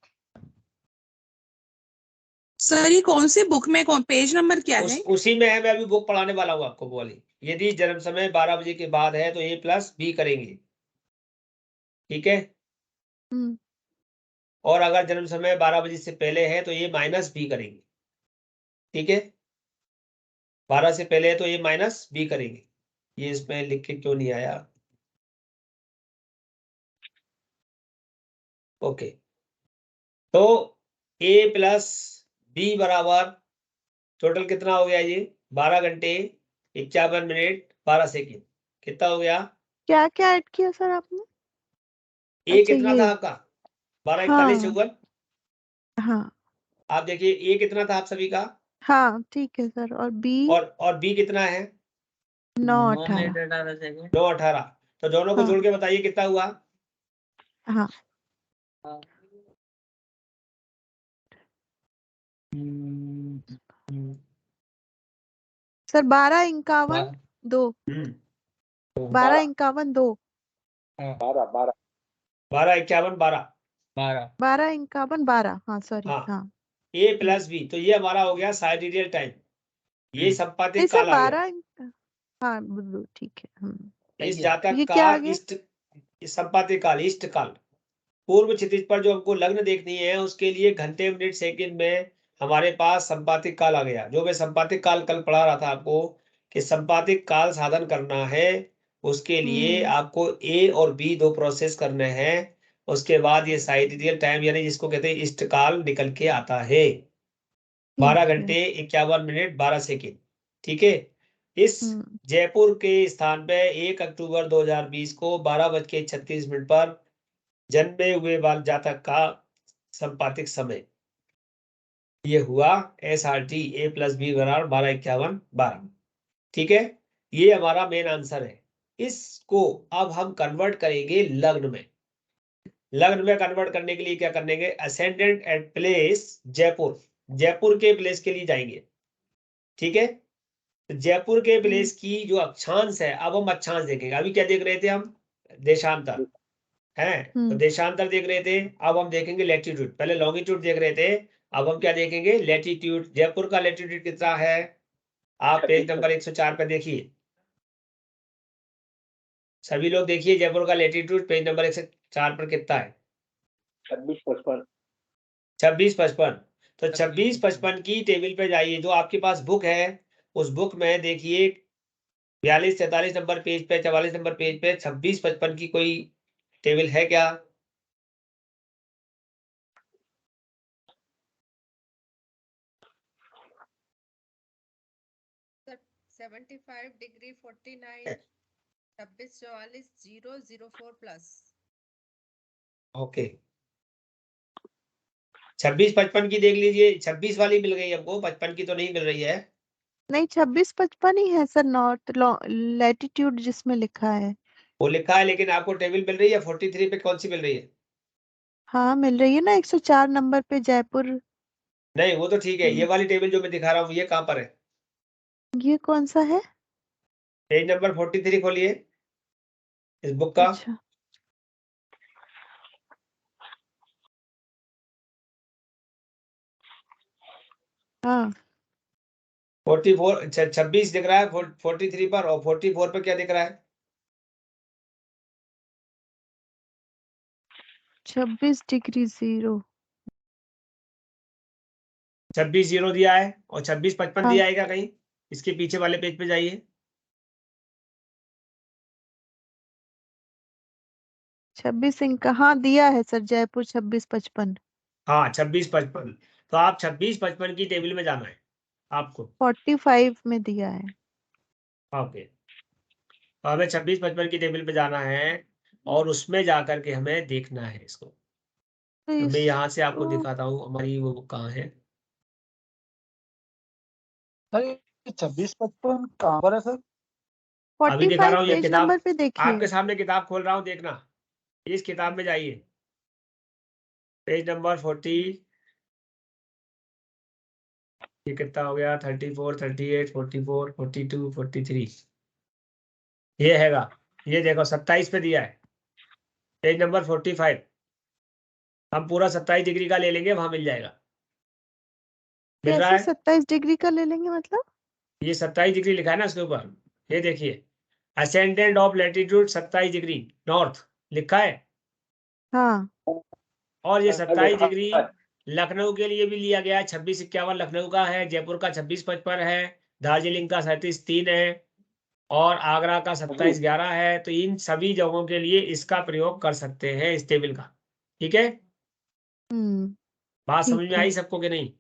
सर ये कौन सी बुक में कौन पेज नंबर क्या है? उसी में है, मैं अभी बुक पढ़ाने वाला हूँ आपको वो वाली। यदि जन्म समय 12 बजे के बाद है तो ए प्लस बी करेंगे। ठीक है। हम्म और अगर जन्म समय 12 बजे से पहले है तो ए माइनस बी करेंगे। ठीक है। 12 से पहले है तो ए माइनस बी करेंगे। ये इसमें लिख के क्यों नहीं आया? ओके। तो ए प्लस बी बराबर टोटल कितना हो गया ये, 12 घंटे 51 मिनट 12 सेकेंड। कितना हो गया? क्या क्या ऐड किया सर आपने? ए अच्छा, कितना ये। था आपका? 12 41 हाँ 54। हाँ आप देखिए ए कितना था आप सभी का, हाँ, ठीक है सर। और बी? और बी कितना है? 9 9 18। Minute 18 second. 9 18। तो दोनों को हाँ जोड़ के बताइए कितना हुआ। हाँ। सर 12 51 2। 12 51 2। 12 51 12। 12 51 12। हाँ सॉरी, हाँ, हाँ। ए प्लस बी, तो ये हमारा हो गया साइडियल टाइम। ये नहीं संपातिक सर, काल आ गया। 12 हाँ ठीक है। इस जातक ये का क्या आ गया? इष्ट संपातिक काल, इष्ट काल। पूर्व क्षितिज पर जो हमको लग्न देखनी है उसके लिए घंटे मिनट सेकंड में हमारे पास संपातिक काल आ गया। जो मैं संपातिक काल कल पढ़ा रहा था आपको कि संपातिक काल साधन करना है, उसके लिए आपको ए और बी दो प्रोसेस करने हैं। उसके बाद ये साइडियल टाइम यानी जिसको कहते हैं इष्टकाल निकल के आता है 12 घंटे 51 मिनट 12 सेकंड। ठीक है, इस जयपुर के स्थान पे 1 अक्टूबर 2020 को 12:36 पर जन्मे हुए बाल जातक का संपातिक समय ये हुआ SRT A + B = 12:51 ठीक है, ये हमारा मेन आंसर है। इसको अब हम कन्वर्ट करेंगे लग्न में। लग्न में कन्वर्ट करने के लिए क्या करेंगे, ascendant at place Jaipur, Jaipur के प्लेस के लिए जाएंगे। ठीक है, तो जयपुर के प्लेस की जो अक्षांश है, अब हम अक्षांश देखेंगे। अभी क्या देख रहे थे हम, देशांतर है, तो देशांतर देख रहे थे। अब हम देखेंगे लैटिट्यूड, पहले लॉन्गिट्यूड देख रहे थे, अब हम क्या देखेंगे, लैटिट्यूड। जयपुर का लैटिट्यूड कितना है, आप पेज नंबर 104 पे देखिए, सभी लोग देखिए जयपुर का लैटिट्यूड पेज नंबर 104 पर कितना है, 2655। 2655। तो 2655 की टेबल पे जाइए, जो आपके पास बुक है उस बुक में देखिए 42-43 नंबर पेज पे, 44 नंबर पेज पे 2655 की कोई टेबल है क्या? 75 डिग्री 49 26 44 004 प्लस। ओके, 2655 की देख लीजिए, 26 वाली मिल गई हमको, 55 की तो नहीं मिल रही है। नहीं 26-55 ही है सर, नॉर्थ लैटिट्यूड जिसमें लिखा है। वो लिखा है लेकिन आपको टेबल मिल रही है 43 पे, कौन सी मिल रही है? हाँ मिल रही है ना, 104 नंबर पे जयपुर। नहीं वो तो ठीक है, ये वाली टेबल जो मैं दिखा रहा हूँ ये कहाँ पर है? ये कौन सा है? पेज नंबर 43 खोलिए इस बुक का। अच्छा हाँ 44 26 दिख रहा है 43 पर, और 44 पर क्या दिख रहा है? 26 डिग्री 0। 26 0 दिया है, और 2655 हाँ दिया है क्या कहीं? इसके पीछे वाले पेज पे जाइए। 26 इंक हाँ दिया है सर, जयपुर 26-55। हाँ 2655, तो आप 2655 की टेबल में जाना है आपको। 45 में दिया है। ओके, तो हमें 2655 की टेबल पे जाना है और उसमें जाकर के हमें देखना है इसको। तो मैं यहाँ से आपको दिखाता हूँ हमारी वो कहाँ है। अरे 26-55 कहाँ पर है सर? अभी दिखा रहा 45 हूँ ये पेज किताब, नंबर पे देखिए। आपके सामने किताब खोल रहा हूँ, देखना इस किताब में जाइए, पेज नंबर 40, ये कितना हो गया, 34 38 44 42 43, ये हैगा, ये देखो 27 पे दिया है, पेज नंबर 45। हम पूरा 27 डिग्री का ले लेंगे, वहां मिल जाएगा, मिल रहा कैसे है? 27 डिग्री का ले लेंगे मतलब? ये 27 डिग्री लिखा है ना उसके ऊपर, ये देखिए, ascendant of latitude 27 degree north लिखा है, हाँ और ये 27 डिग्री लखनऊ के लिए भी लिया गया है। 2651 लखनऊ का है, जयपुर का 2655 है, दार्जिलिंग का 37-3 है, और आगरा का 27-11 है। तो इन सभी जगहों के लिए इसका प्रयोग कर सकते हैं इस टेबल का। ठीक है, बात समझ ठीक में है। आई सबको कि नहीं?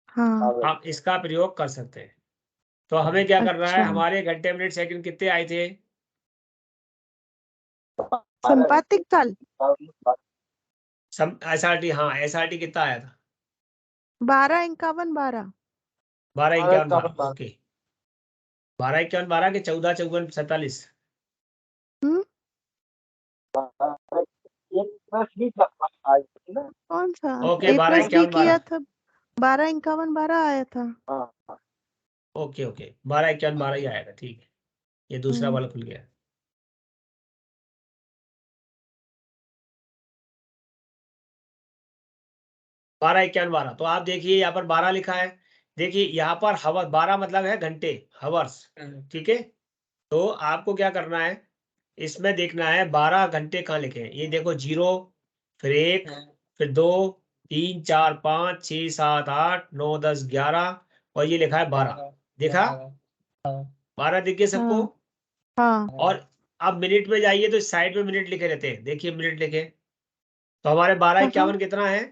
हाँ आप इसका प्रयोग कर सकते हैं। तो हमें क्या करना है, अच्छा, हमारे घंटे मिनट सेकंड कितने आए थे? संपातिक काल SRT, हाँ SRT कितना आया था? 12-51-12। 12-51-12, ओके, 12-51-12 के 14-54-47। कौन सा? ओके, A + B 12-51-12, किया था, 12-51-12 आया था। ओके ओके, 12-51-12 ही आएगा, ठीक है, ये दूसरा वाला खुल गया। बारह 51-12, तो आप देखिए यहाँ पर 12 लिखा है, देखिए यहाँ पर हवर 12 मतलब है घंटे, हवर्स। ठीक है, तो आपको क्या करना है, इसमें देखना है 12 घंटे कहाँ लिखे हैं, ये देखो 0 फिर 1, फिर 2, 3, 4, 5, 6, 7, 8, 9, 10, 11 और ये लिखा है 12। देखा 12 दिख गए सबको। हाँ और अब मिनट में जाइए तो साइड में मिनट लिखे रहते हैं, देखिए मिनट लिखे तो हमारे 12:51 कितना है?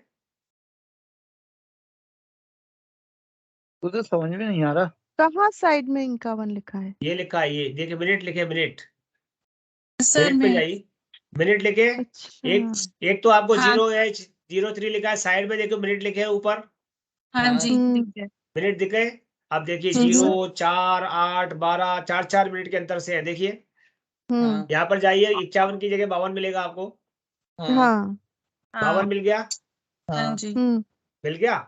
तो समझ में नहीं आ रहा। कहाँ साइड में 51 लिखा है? ये लिखा है, ये देखिए मिनट लिखे, मिनट सर मिनट पे मैं जाइए, मिनट लिखे। अच्छा एक तो आपको हाँ। 0H03 लिखा है, साइड में देखो मिनट लिखे हैं ऊपर, हाँ जी हम्म। ठीक है। मिनट दिखे। अब देखिए हम्म। 0, 4, 8, 12, 4 मिनट के अंतर से है। देखिए हम्म। यहाँ पर जाइए, 51 की जगह 52 मिलेगा आपको। हाँ 52 मिल गया, हाँ जी मिल गया।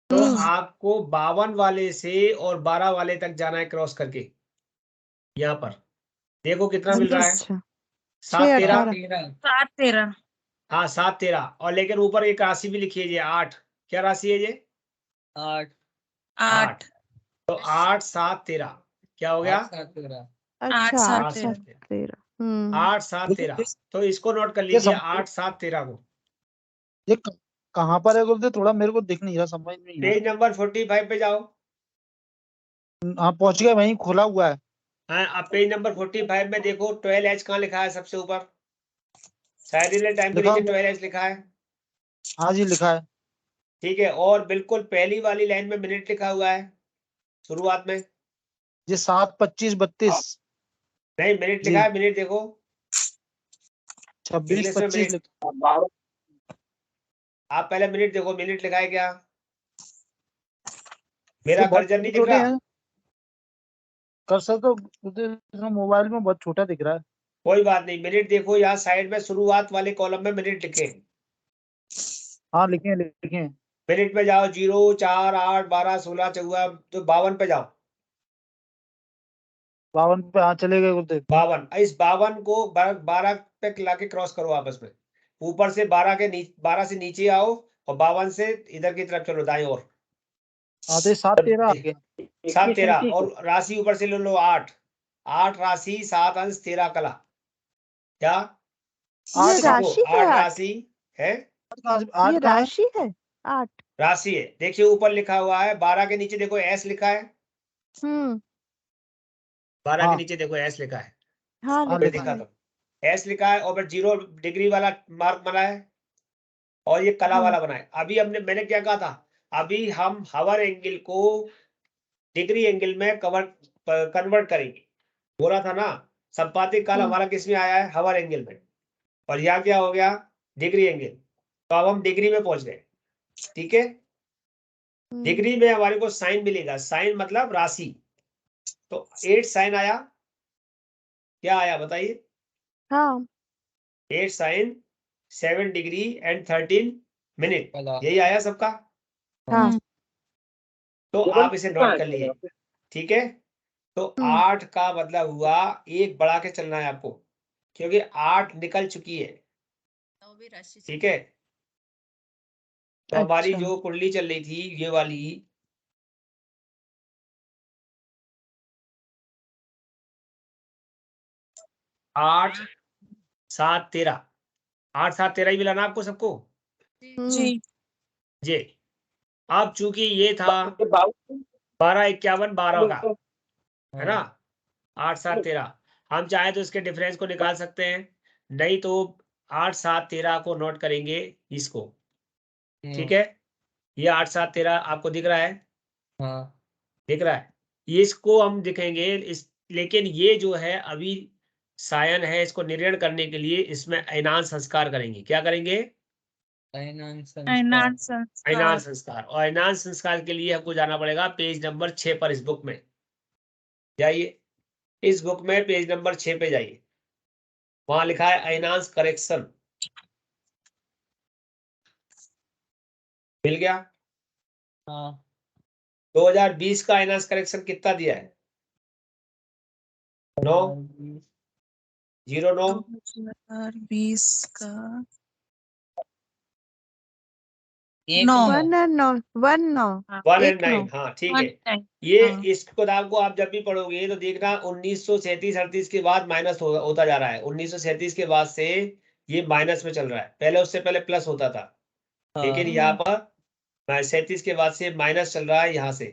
तो हम्म। आपको 52 वाले से और 12 वाले तक जाना है क्रॉस करके। यहाँ पर देखो कितना मिल रहा है, अच्छा 7, 13। 6, 7, 13 हाँ 7, 13 और लेकिन ऊपर एक राशि भी लिखी है ये 8। क्या राशि है ये? 8 8 तो 8, 7, 13 क्या हो गया? 7 13 अच्छा 8, 8, 7, 7, 13। 13 8, 7, 13 तो इसको नोट कर ये लीजिए, समझ 8, 7, 13 को। ये कहाँ पर है गुरुदेव? थोड़ा मेरे को दिख नहीं रहा, समझ में नहीं आ पेज नंबर 45 पे जाओ। रहा। हाँ पहुंच गया, वहीं खोला हुआ है। हाँ अब पेज नंबर 45 में देखो 12H कहाँ लिखा है सबसे ऊपर? साइड टाइम के लिखा नीचे हुआ- 12H लिखा है। हाँ जी लिखा है। ठीक है, और बिल्कुल पहली वाली लाइन में मिनट लिखा हुआ है शुरुआत में। ये 7, 25, 32, नहीं मिनट जी लिखा है, मिनट देखो 26, इंग्लिश में 25 मिनट। लिखा है। आप पहले मिनट देखो, मिनट लिखा है क्या? ये मेरा बहुत कर्जर नहीं दिख छोटे रहा? हैं। कर्सर तो गुरुदेव मोबाइल में बहुत छोटा दिख रहा है। कोई बात नहीं, मिनट देखो यहाँ साइड में शुरुआत वाले कॉलम में मिनट लिखे। हाँ लिखे हैं, लिखे हैं। मिनट में जाओ 0, 4, 8, 12, 16, 14 तो 52 पे जाओ। 52 पे हाँ चले गए गुरुदेव। 52, इस 52 को 12 पे लाके क्रॉस करो आपस में। ऊपर से 12 से नीचे आओ और 52 से इधर की तरफ चलो दाएं ओर। हाँ तो ये 7, 13 आ गया। 7, 13 और राशि ऊपर से ले लो 8। 8 राशि 7 अंश 13 कला। क्या? ये 8 राशि है 8 8? राशि है, ये 8 कहाँ है? राशि है 8? राशि है। देखिए ऊपर लिखा हुआ है 12 के नीचे देखो एस लिखा है। हम्म। 12 के हाँ नीचे देखो एस लिखा है। हाँ हाँ मैं लिखा लिखा दिखा है। दो, एस लिखा है और फिर 0 डिग्री वाला मार्क बना है और ये कला हाँ वाला बना है। अभी मैंने क्या कहा था, अभी हम हवर एंगल को डिग्री एंगल में कन्वर्ट करेंगे। बोला था ना, संपातिक काल हमारा किस में आया है? हवर एंगल में। और यहाँ क्या हो गया? Degree angle. तो अब हम डिग्री में पहुंच गए। ठीक है, डिग्री में हमारे को साइन मिलेगा, साइन मतलब राशि। तो 8 साइन आया, क्या आया बताइए? हाँ 8 साइन 7 डिग्री एंड 13 मिनट, यही आया सबका। हाँ तो आप इसे नोट कर लिए। ठीक है, तो 8 का मतलब हुआ एक बढ़ा के चलना है आपको, क्योंकि 8 निकल चुकी है। 9 भी राशि ठीक है, तो हमारी अच्छा जो कुंडली चल रही थी ये वाली, आठ 7 13, 8 7 13 ही मिला ना आपको सबको? जी जी। अब चूंकि ये था 12 51 12 का, है ना, 8 7 13, हम चाहे तो इसके डिफरेंस को निकाल सकते हैं, नहीं तो 8 7 13 को नोट करेंगे इसको। ठीक है, ये 8 7 13 आपको दिख रहा है? दिख रहा है, इसको हम दिखेंगे इस, लेकिन ये जो है अभी सायन है, इसको निर्णय करने के लिए इसमें ऐनान संस्कार करेंगे। क्या करेंगे? ऐनान संस्कार। और ऐनान संस्कार के लिए हमको जाना पड़ेगा पेज नंबर 6 पर। इस बुक में जाइए, इस बुक में पेज नंबर 6 पे जाइए, वहां लिखा है ऐनांस करेक्शन। मिल गया? 2020 का ऐनांस करेक्शन कितना दिया है? 9 09 2020 का 1 और 9 1 9 1 एक and 9। 9 हाँ ठीक है, ये इस किताब को आप जब भी पढ़ोगे तो देखना 1937 38 के बाद माइनस होता जा रहा है। 1937 के बाद से ये माइनस में चल रहा है, पहले उससे पहले प्लस होता था, लेकिन यहाँ पर 37 के बाद से माइनस चल रहा है यहाँ से,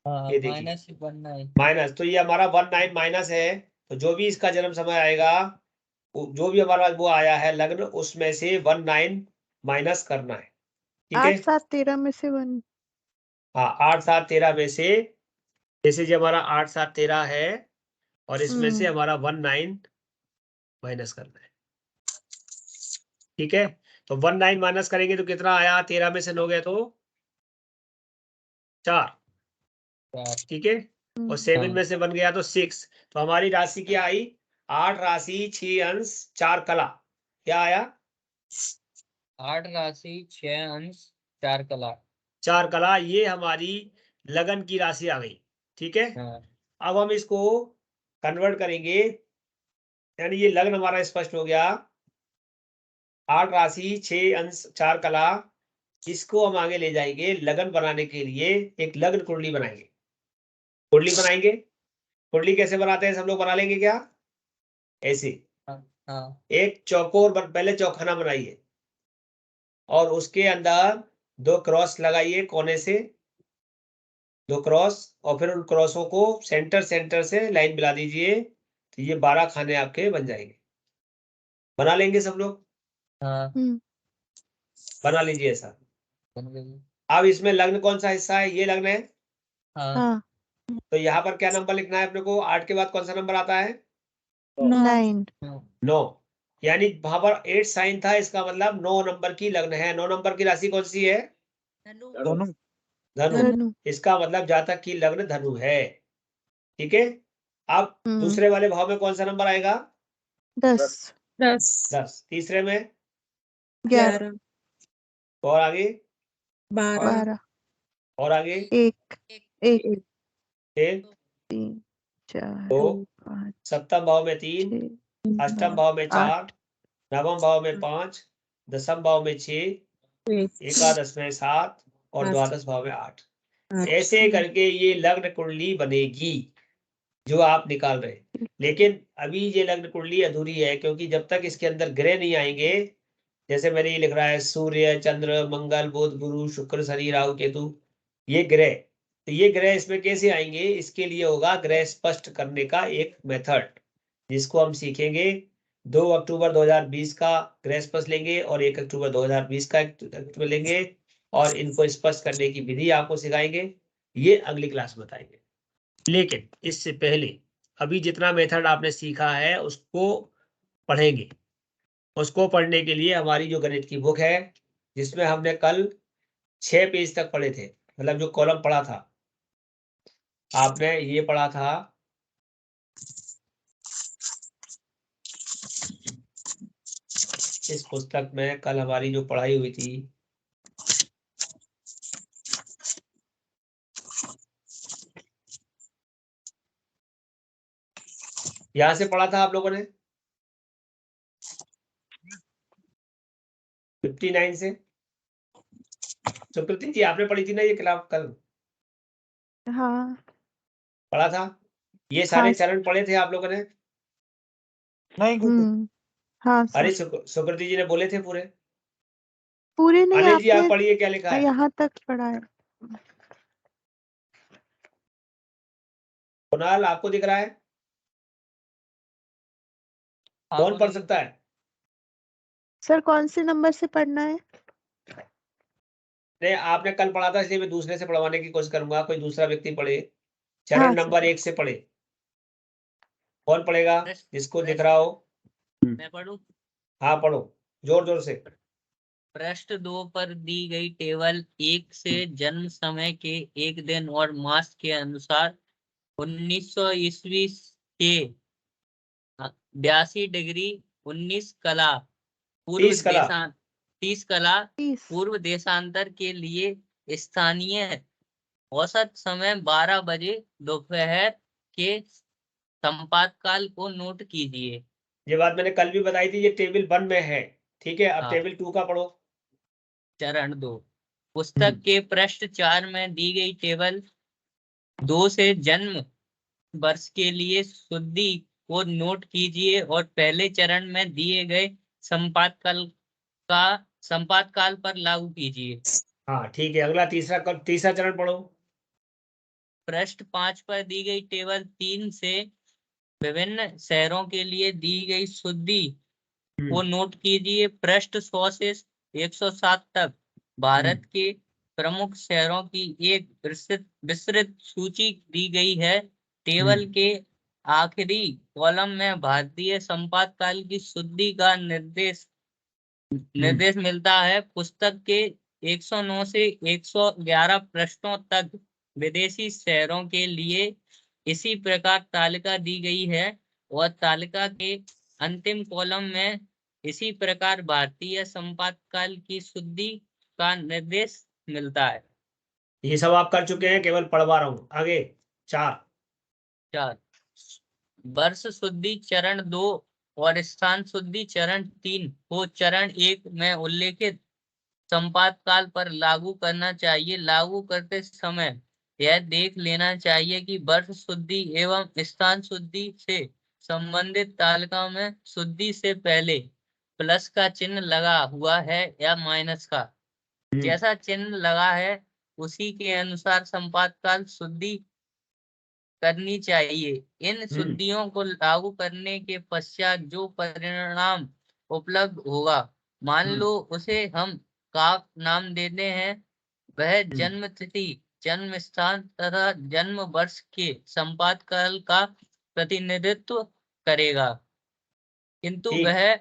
ये देखिए -19 माइनस, तो ये हमारा 19 माइनस है। तो जो भी इसका जन्म समय आएगा, जो भी हमारा वो आया है लग्न, उसमें से 19 माइनस करना है, ठीक है। 8 7 13 में से 1। हाँ 8 7 13 में से, जैसे जो हमारा 8 7 13 है और इसमें से हमारा 19 माइनस करना है, ठीक है। तो 19 माइनस करेंगे तो कितना आया, 13 में से 9 गए तो 4, ठीक है। और 7 में से 1 गया तो 6। तो हमारी राशि क्या आई, 8 राशि 6 अंश 4 कला, क्या आया 8 राशि 6 अंश 4 कला। 4 कला, ये हमारी लगन की राशि आ गई, ठीक है। अब हम इसको कन्वर्ट करेंगे, यानी ये लग्न हमारा स्पष्ट हो गया, 8 राशि 6 अंश 4 कला, इसको हम आगे ले जाएंगे लगन बनाने के लिए, एक लग्न कुंडली बनाएंगे। कुंडली बनाएंगे, कुंडली कैसे बनाते हैं सब लोग बना लेंगे क्या, ऐसे एक चौकोर पहले चौखाना बनाइए और उसके अंदर 2 क्रॉस लगाइए कोने से, 2 क्रॉस, और फिर उन क्रॉसों को सेंटर से लाइन मिला दीजिए, तो ये 12 खाने आपके बन जाएंगे। बना लेंगे सब लोग, बना लीजिए ऐसा। अब इसमें लग्न कौन सा हिस्सा है, ये लग्न है, हाँ तो यहाँ पर क्या नंबर लिखना है अपने को, 8 के बाद कौन सा नंबर आता है, 9। 9, यानी वहां पर 8 साइन था, इसका मतलब 9 नंबर की लग्न है। 9 नंबर की राशि कौन सी है, धनु धनु। धनु, धनु। इसका मतलब जातक की लग्न धनु है, ठीक है। अब दूसरे वाले भाव में कौन सा नंबर आएगा, 10 10, तीसरे में 11 और आगे 12 और आगे 1 1 1 3 4 2, 5 सप्तम भाव में 3, 6 अष्टम भाव में 4, नवम भाव में 5, दसम भाव में 6, एकादश में 7 और द्वादश भाव में 8। ऐसे करके ये लग्न कुंडली बनेगी जो आप निकाल रहे हैं। लेकिन अभी ये लग्न कुंडली अधूरी है, क्योंकि जब तक इसके अंदर ग्रह नहीं आएंगे, जैसे मैंने ये लिख रहा है सूर्य चंद्र मंगल बुध गुरु शुक्र शनि राहु केतु, ये ग्रह, तो ये ग्रह इसमें कैसे आएंगे, इसके लिए होगा ग्रह स्पष्ट करने का एक मेथड, जिसको हम सीखेंगे। 2 अक्टूबर 2020 का ग्रह स्पष्ट लेंगे और 1 अक्टूबर 2020 का लेंगे, और इनको स्पष्ट करने की विधि आपको सिखाएंगे, ये अगली क्लास में बताएंगे। लेकिन इससे पहले अभी जितना मेथड आपने सीखा है उसको पढ़ेंगे। उसको पढ़ने के लिए हमारी जो गणित की बुक है, जिसमें हमने कल 6 पेज तक पढ़े थे, मतलब जो कॉलम पढ़ा था आपने, ये पढ़ा था इस पुस्तक में, कल हमारी जो पढ़ाई हुई थी, यहां से पढ़ा था आप लोगों ने 59 से। सुकृति जी आपने पढ़ी थी ना ये क्लास कल, हाँ पढ़ा था, ये सारे चरण पढ़े थे आप लोगों ने, नहीं हाँ अरे सर सुकृति जी ने बोले थे पूरे। पूरे नहीं, अनिल जी आप आपने पढ़िए क्या लिखा है, यहाँ तक पढ़ा है। कुणाल आपको दिख रहा है, कौन पढ़ सकता है, सर कौन से नंबर से पढ़ना है? नहीं आपने कल पढ़ा था इसलिए मैं दूसरे से पढ़वाने की कोशिश करूंगा, कोई दूसरा व्यक्ति पढ़े, चरण हाँ, नंबर 1 से पढ़े, कौन पढ़ेगा जिसको दिख रहा हो, मैं पढ़ूं? हाँ पढ़ो जोर जोर से। पृष्ठ 2 पर दी गई टेबल 1 से जन्म समय के एक दिन और मास के अनुसार 1900 ईस्वी के 82 डिग्री 19 कला पूर्व 30 कला। 30 कला 30 पूर्व देशांतर के लिए स्थानीय औसत समय 12 बजे दोपहर के संपात काल को नोट कीजिए। ये बात मैंने कल भी बताई थी, ये टेबल 1 में है, ठीक है। अब टेबल 2 का पढ़ो। चरण 2 पुस्तक के पृष्ठ 4 में दी गई टेबल 2 से जन्म वर्ष के लिए शुद्धि को नोट कीजिए और पहले चरण में दिए गए संपातकाल पर लागू कीजिए। हाँ ठीक है, अगला तीसरा चरण पढ़ो। पृष्ठ 5 पर दी गई टेबल 3 से विभिन्न शहरों के लिए दी गई शुद्धि को नोट कीजिए। पृष्ठ 100 से 107 तक भारत के प्रमुख शहरों की एक विस्तृत सूची दी गई है। टेबल के आखिरी कॉलम में भारतीय संपातकाल की शुद्धि का निर्देश मिलता है। पुस्तक के 109 से 111 पृष्ठों तक विदेशी शहरों के लिए इसी प्रकार तालिका दी गई है और तालिका के अंतिम कॉलम में इसी प्रकार भारतीय संपातकाल की शुद्धि का निर्देश मिलता है। ये सब आप कर चुके हैं, केवल पढ़वा रहा हूँ। आगे 4 वर्ष शुद्धि चरण 2 और स्थान शुद्धि चरण 3 को चरण 1 में उल्लेखित संपातकाल पर लागू करना चाहिए। लागू करते समय यह देख लेना चाहिए कि वर्ष शुद्धि एवं स्थान शुद्धि से संबंधित तालिका में शुद्धि से पहले प्लस का चिन्ह लगा हुआ है या माइनस का। जैसा चिन्ह लगा है उसी के अनुसार संपातकाल शुद्धि करनी चाहिए। इन शुद्धियों को लागू करने के पश्चात जो परिणाम उपलब्ध होगा, मान लो उसे हम का नाम देते हैं, वह जन्म तिथि, जन्म स्थान तथा जन्म वर्ष के संपातकाल का प्रतिनिधित्व करेगा, किंतु वह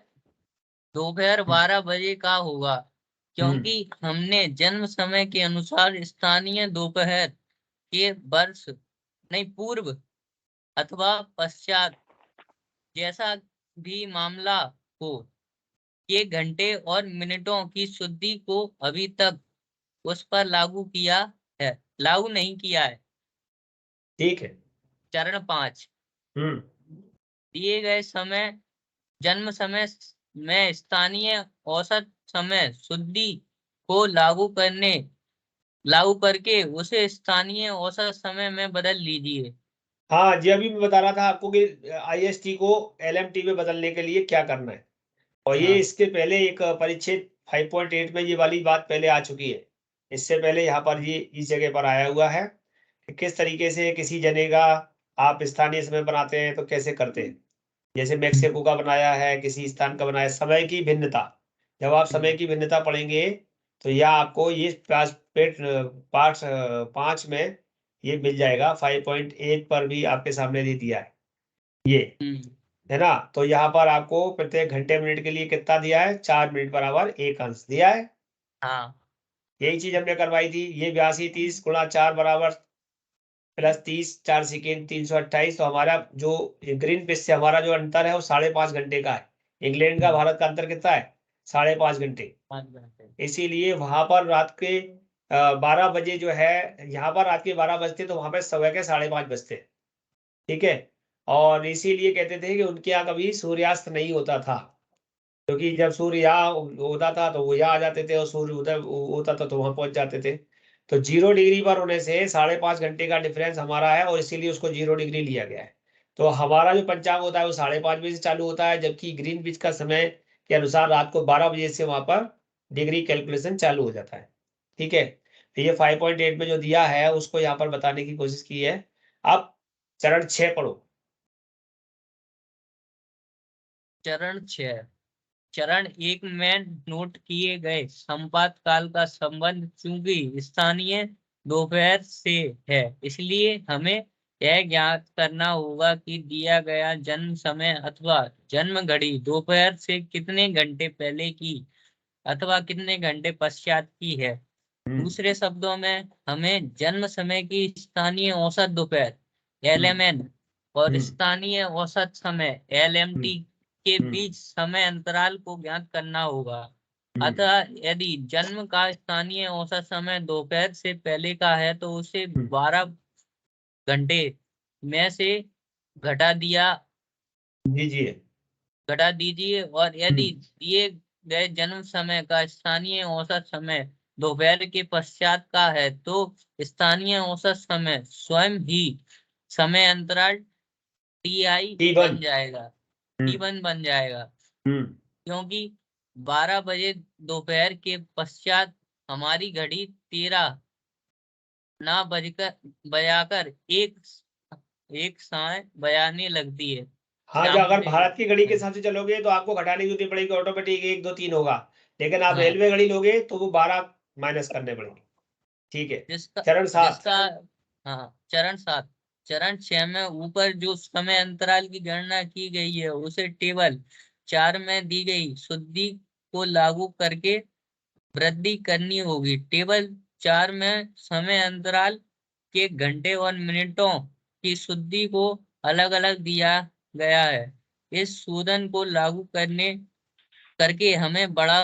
दोपहर 12 बजे का होगा, क्योंकि हमने जन्म समय के अनुसार स्थानीय दोपहर के वर्ष नहीं पूर्व अथवा पश्चात जैसा भी मामला हो के घंटे और मिनटों की शुद्धि को अभी तक उस पर लागू नहीं किया है। ठीक है। चरण 5 दिए गए समय जन्म समय में स्थानीय औसत समय शुद्धि को लागू करके उसे स्थानीय औसत समय में बदल लीजिए। हाँ जी, अभी मैं बता रहा था आपको कि IST को LMT में बदलने के लिए क्या करना है। और ये इसके पहले एक परिच्छेद 5.8 में ये वाली बात पहले आ चुकी है। इससे पहले यहाँ पर ये इस जगह पर आया हुआ है कि किस तरीके से किसी जने का आप स्थानीय समय बनाते हैं तो कैसे करते हैं। जैसे मैक्सिको का बनाया है, किसी स्थान का बनाया, समय की भिन्नता। जब आप समय की भिन्नता पढ़ेंगे तो यह आपको ये पार्ट 5 में ये मिल जाएगा। 5.8 पर भी आपके सामने दे दिया है ये, है ना। तो यहाँ पर आपको प्रत्येक घंटे मिनट के लिए कितना दिया है, 4 मिनट बराबर 1 अंश दिया है। हाँ, यही चीज हमने करवाई थी। ये 82 30 गुणा 4 बराबर प्लस 30 4 सेकेंड 328। तो हमारा जो ग्रीन पिच से हमारा जो अंतर है वो 5.5 घंटे का है। इंग्लैंड का भारत का अंतर कितना है, 5.5 घंटे। इसीलिए वहां पर रात के 12 बजे जो है, यहाँ पर रात के 12 बजते तो वहां पर सुबह के 5:30 बजते। ठीक है। और इसीलिए कहते थे कि उनके यहाँ कभी सूर्यास्त नहीं होता था, क्योंकि जब सूर्य यहाँ होता था तो वो यहाँ आ जाते थे और सूर्य उधर होता था तो वहां पहुंच जाते थे। तो 0 डिग्री पर होने से 5.5 घंटे का डिफरेंस हमारा है और इसीलिए उसको 0 डिग्री लिया गया है। तो हमारा जो पंचांग होता है वो 5:30 बजे से चालू होता है, जबकि ग्रीन पिच का समय के अनुसार रात को 12 बजे से वहां पर डिग्री कैलकुलेशन चालू हो जाता है। ठीक है। तो ये 5.8 में जो दिया है उसको यहाँ पर बताने की कोशिश की है। अब चरण 6 पढ़ो। चरण 1 में नोट किए गए संपातकाल का संबंध चूंकि स्थानीय दोपहर से है, इसलिए हमें यह ज्ञात करना होगा कि दिया गया जन्म समय अथवा जन्म घड़ी दोपहर से कितने घंटे पहले की अथवा कितने घंटे पश्चात की है। दूसरे शब्दों में हमें जन्म समय की स्थानीय औसत दोपहर LMN और स्थानीय औसत समय LMT के बीच समय अंतराल को ज्ञात करना होगा। अतः यदि जन्म का स्थानीय औसत समय दोपहर से पहले का है तो उसे 12 घंटे में से घटा दीजिए और यदि दिए गए जन्म समय का स्थानीय औसत समय दोपहर के पश्चात का है तो स्थानीय औसत समय स्वयं ही समय अंतराल TI बन जाएगा, T1 बन जाएगा। क्योंकि 12 बजे दोपहर के पश्चात हमारी घड़ी 13 ना बजाकर एक साय बजाने लगती है। हाँ, जो शाम अगर से भारत की घड़ी के हिसाब से चलोगे तो आपको घटाने की जरूरत पड़ेगी, ऑटोमेटिक 1 2 3 होगा। लेकिन आप हाँ। रेलवे घड़ी लोगे तो वो 12 माइनस करने पड़ेंगे। ठीक है। जिसका चरण 7। जिसका हाँ, चरण 7। चरण 6 में ऊपर जो समय अंतराल की गणना की गई है उसे टेबल 4 में दी गई शुद्धि को लागू करके वृद्धि करनी होगी। टेबल 4 में समय अंतराल के घंटे और मिनटों की शुद्धि को अलग अलग दिया गया है। इस शोधन को लागू करके हमें बड़ा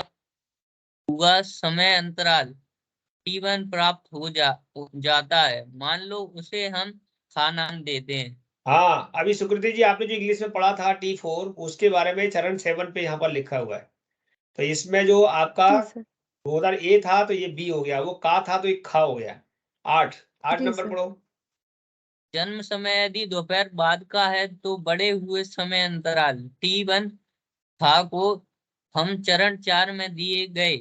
हुआ समय अंतराल T1 प्राप्त हो जाता है। मान लो उसे हम खा नाम देते हैं। हाँ, अभी सुकृति जी आपने जो इंग्लिश में पढ़ा था T4, उसके बारे में चरण 7 पे यहाँ पर लिखा हुआ है। तो इसमें जो आपका जी सर। उधर ए था तो ये बी हो गया, वो का था तो ये खा हो गया। 8 जी नंबर सर। पढ़ो। जन्म समय यदि दोपहर बाद का है तो बड़े हुए समय अंतराल T1 था को हम चरण 4 में दिए गए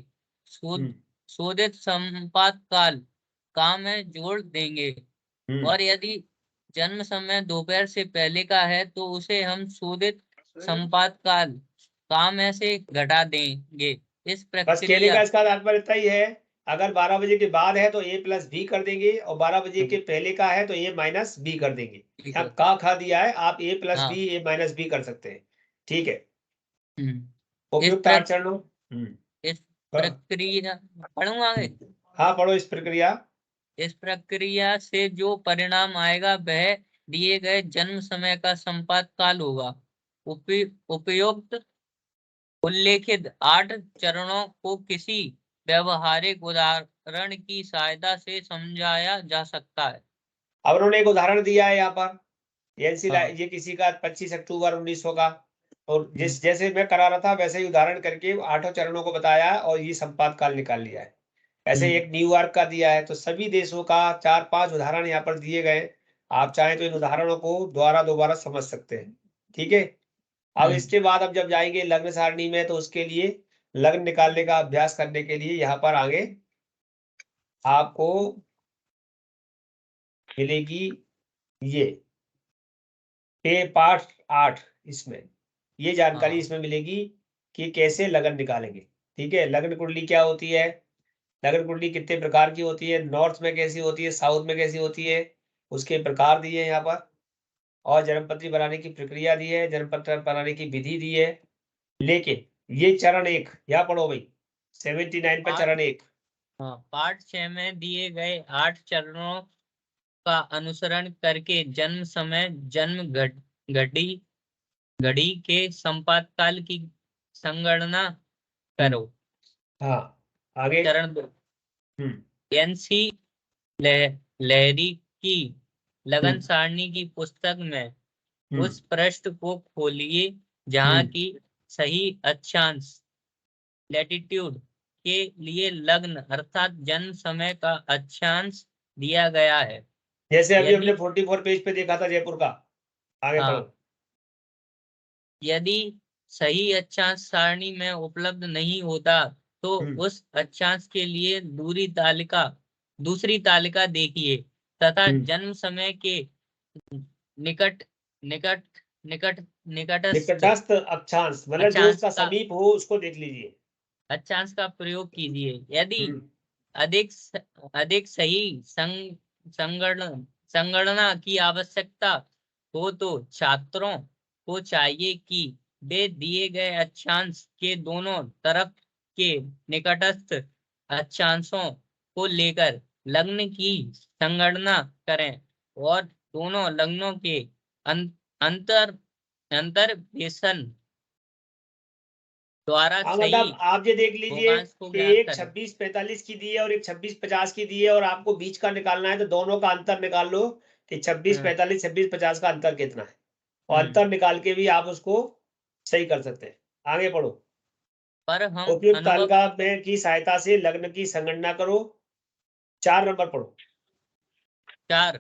शोधित संपात काल का में जोड़ देंगे। और यदि जन्म समय दोपहर से पहले का है तो उसे हम शोधित संपात काल का में से घटा देंगे। इस बस कहने प्रक्रिया का इसका तात्पर्य इतना ही है, अगर 12 बजे के बाद है तो a प्लस बी कर देंगे, और 12 बजे के पहले का है तो a माइनस बी कर देंगे। यहाँ का खा दिया है, आप a प्लस हाँ। बी a माइनस बी कर सकते हैं। ठीक है। इस उपयुक्त 8 चरणों। इस प्रक्रिया पढ़ूंगा आगे। हाँ, पढ़ो इस प्रक्रिया। इस प्रक्रिया से जो परिणाम आएगा वह दिए गए जन्म समय का संपात काल होगा। उपयुक्त उल्लेखित 8 चरणों को किसी व्यवहारिक उदाहरण की सहायता से समझाया जा सकता है। अब उन्होंने एक उदाहरण दिया है यहाँ पर, हाँ। ये किसी का 25 अक्टूबर 1900 का, और जैसे मैं करा रहा था वैसे ही उदाहरण करके 8 चरणों को बताया और ये संपात काल निकाल लिया है। ऐसे एक न्यूयॉर्क का दिया है। तो सभी देशों का 4-5 उदाहरण यहाँ पर दिए गए। आप चाहें तो इन उदाहरणों को दोबारा समझ सकते हैं। ठीक है। अब इसके बाद अब जब जाएंगे लग्न सारणी में, तो उसके लिए लग्न निकालने का अभ्यास करने के लिए यहाँ पर आगे आपको मिलेगी ये पाठ 8। इसमें ये जानकारी हाँ। इसमें मिलेगी कि कैसे लगन निकालेंगे। ठीक है। लग्न कुंडली क्या होती है, लगन कुंडली कितने प्रकार की होती है, नॉर्थ में कैसी होती है, साउथ में कैसी होती है, उसके प्रकार दिए यहाँ पर, और जन्मपत्री बनाने की प्रक्रिया दी है, जन्मपत्र बनाने की विधि दी है। लेकिन ये चरण 1 यहाँ पढ़ो भाई, 79 पे चरण 1। हाँ, पाठ 6 में दिए गए 8 चरणों का अनुसरण करके जन्म समय जन्म घड़ी घड़ी के संपात काल की संगणना करो। हाँ, आगे। चरण 2। एनसी लहरी की लगन सारणी की पुस्तक में उस पृष्ठ को खोलिए जहाँ की सही अक्षांश लैटिट्यूड के लिए लग्न अर्थात जन्म समय का अक्षांश दिया गया है। जैसे अभी हमने यदि 44 पेज पे देखा था जयपुर का। आगे हाँ, पढ़ो। यदि सही अक्षांश सारणी में उपलब्ध नहीं होता तो उस अक्षांश के लिए दूसरी तालिका देखिए तथा जन्म समय के निकट निकट निकट निकटस्थ निकटस्थ अक्षांश मतलब जो उसका समीप हो उसको देख लीजिए। अक्षांश का प्रयोग कीजिए। यदि अधिक सही संगणना की आवश्यकता हो तो छात्रों को चाहिए कि वे दिए गए अक्षांश के दोनों तरफ के निकटस्थ अक्षांशों को लेकर लग्न की संगणना करें और दोनों लग्नों के अंतर्वेशन द्वारा सही मतलब आप ये देख लीजिए भूभांश को कि ज्ञात एक करें। 26-45 की दी है और एक 26-50 की दी है, और आपको बीच का निकालना है तो दोनों का अंतर निकाल लो कि 26-45 26-50 का अंतर कितना है, और अंतर निकाल के भी आप उसको सही कर सकते हैं। आगे पढ़ो। पर हम उपयुक्त अनुभव तालिका में की सहायता से लग्न की संगणना करो। 4 नंबर पढ़ो। 4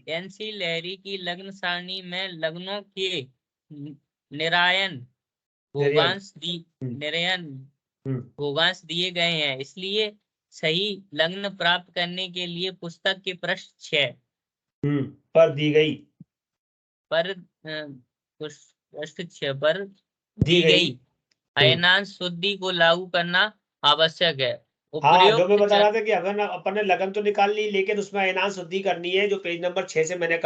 एनसी लहरी की लग्न सारणी में लग्नों के निरायन भोगांश हम्म। निर्यन हम्म, भोगांश दिए गए हैं, इसलिए सही लग्न प्राप्त करने के लिए पुस्तक के पृष्ठ 6 पर दी गई पर पृष्ठ 6 पर दी दी गई। गई अयनांश शुद्धि को लागू करना आवश्यक है। हाँ, जो मैं उपयुक्त बता रहा था कि अगर अपन ने लगन तो निकाल ली, लेकिन उसमें अयनांश शुद्धि करनी है, जो पेज नंबर 6 से मैंने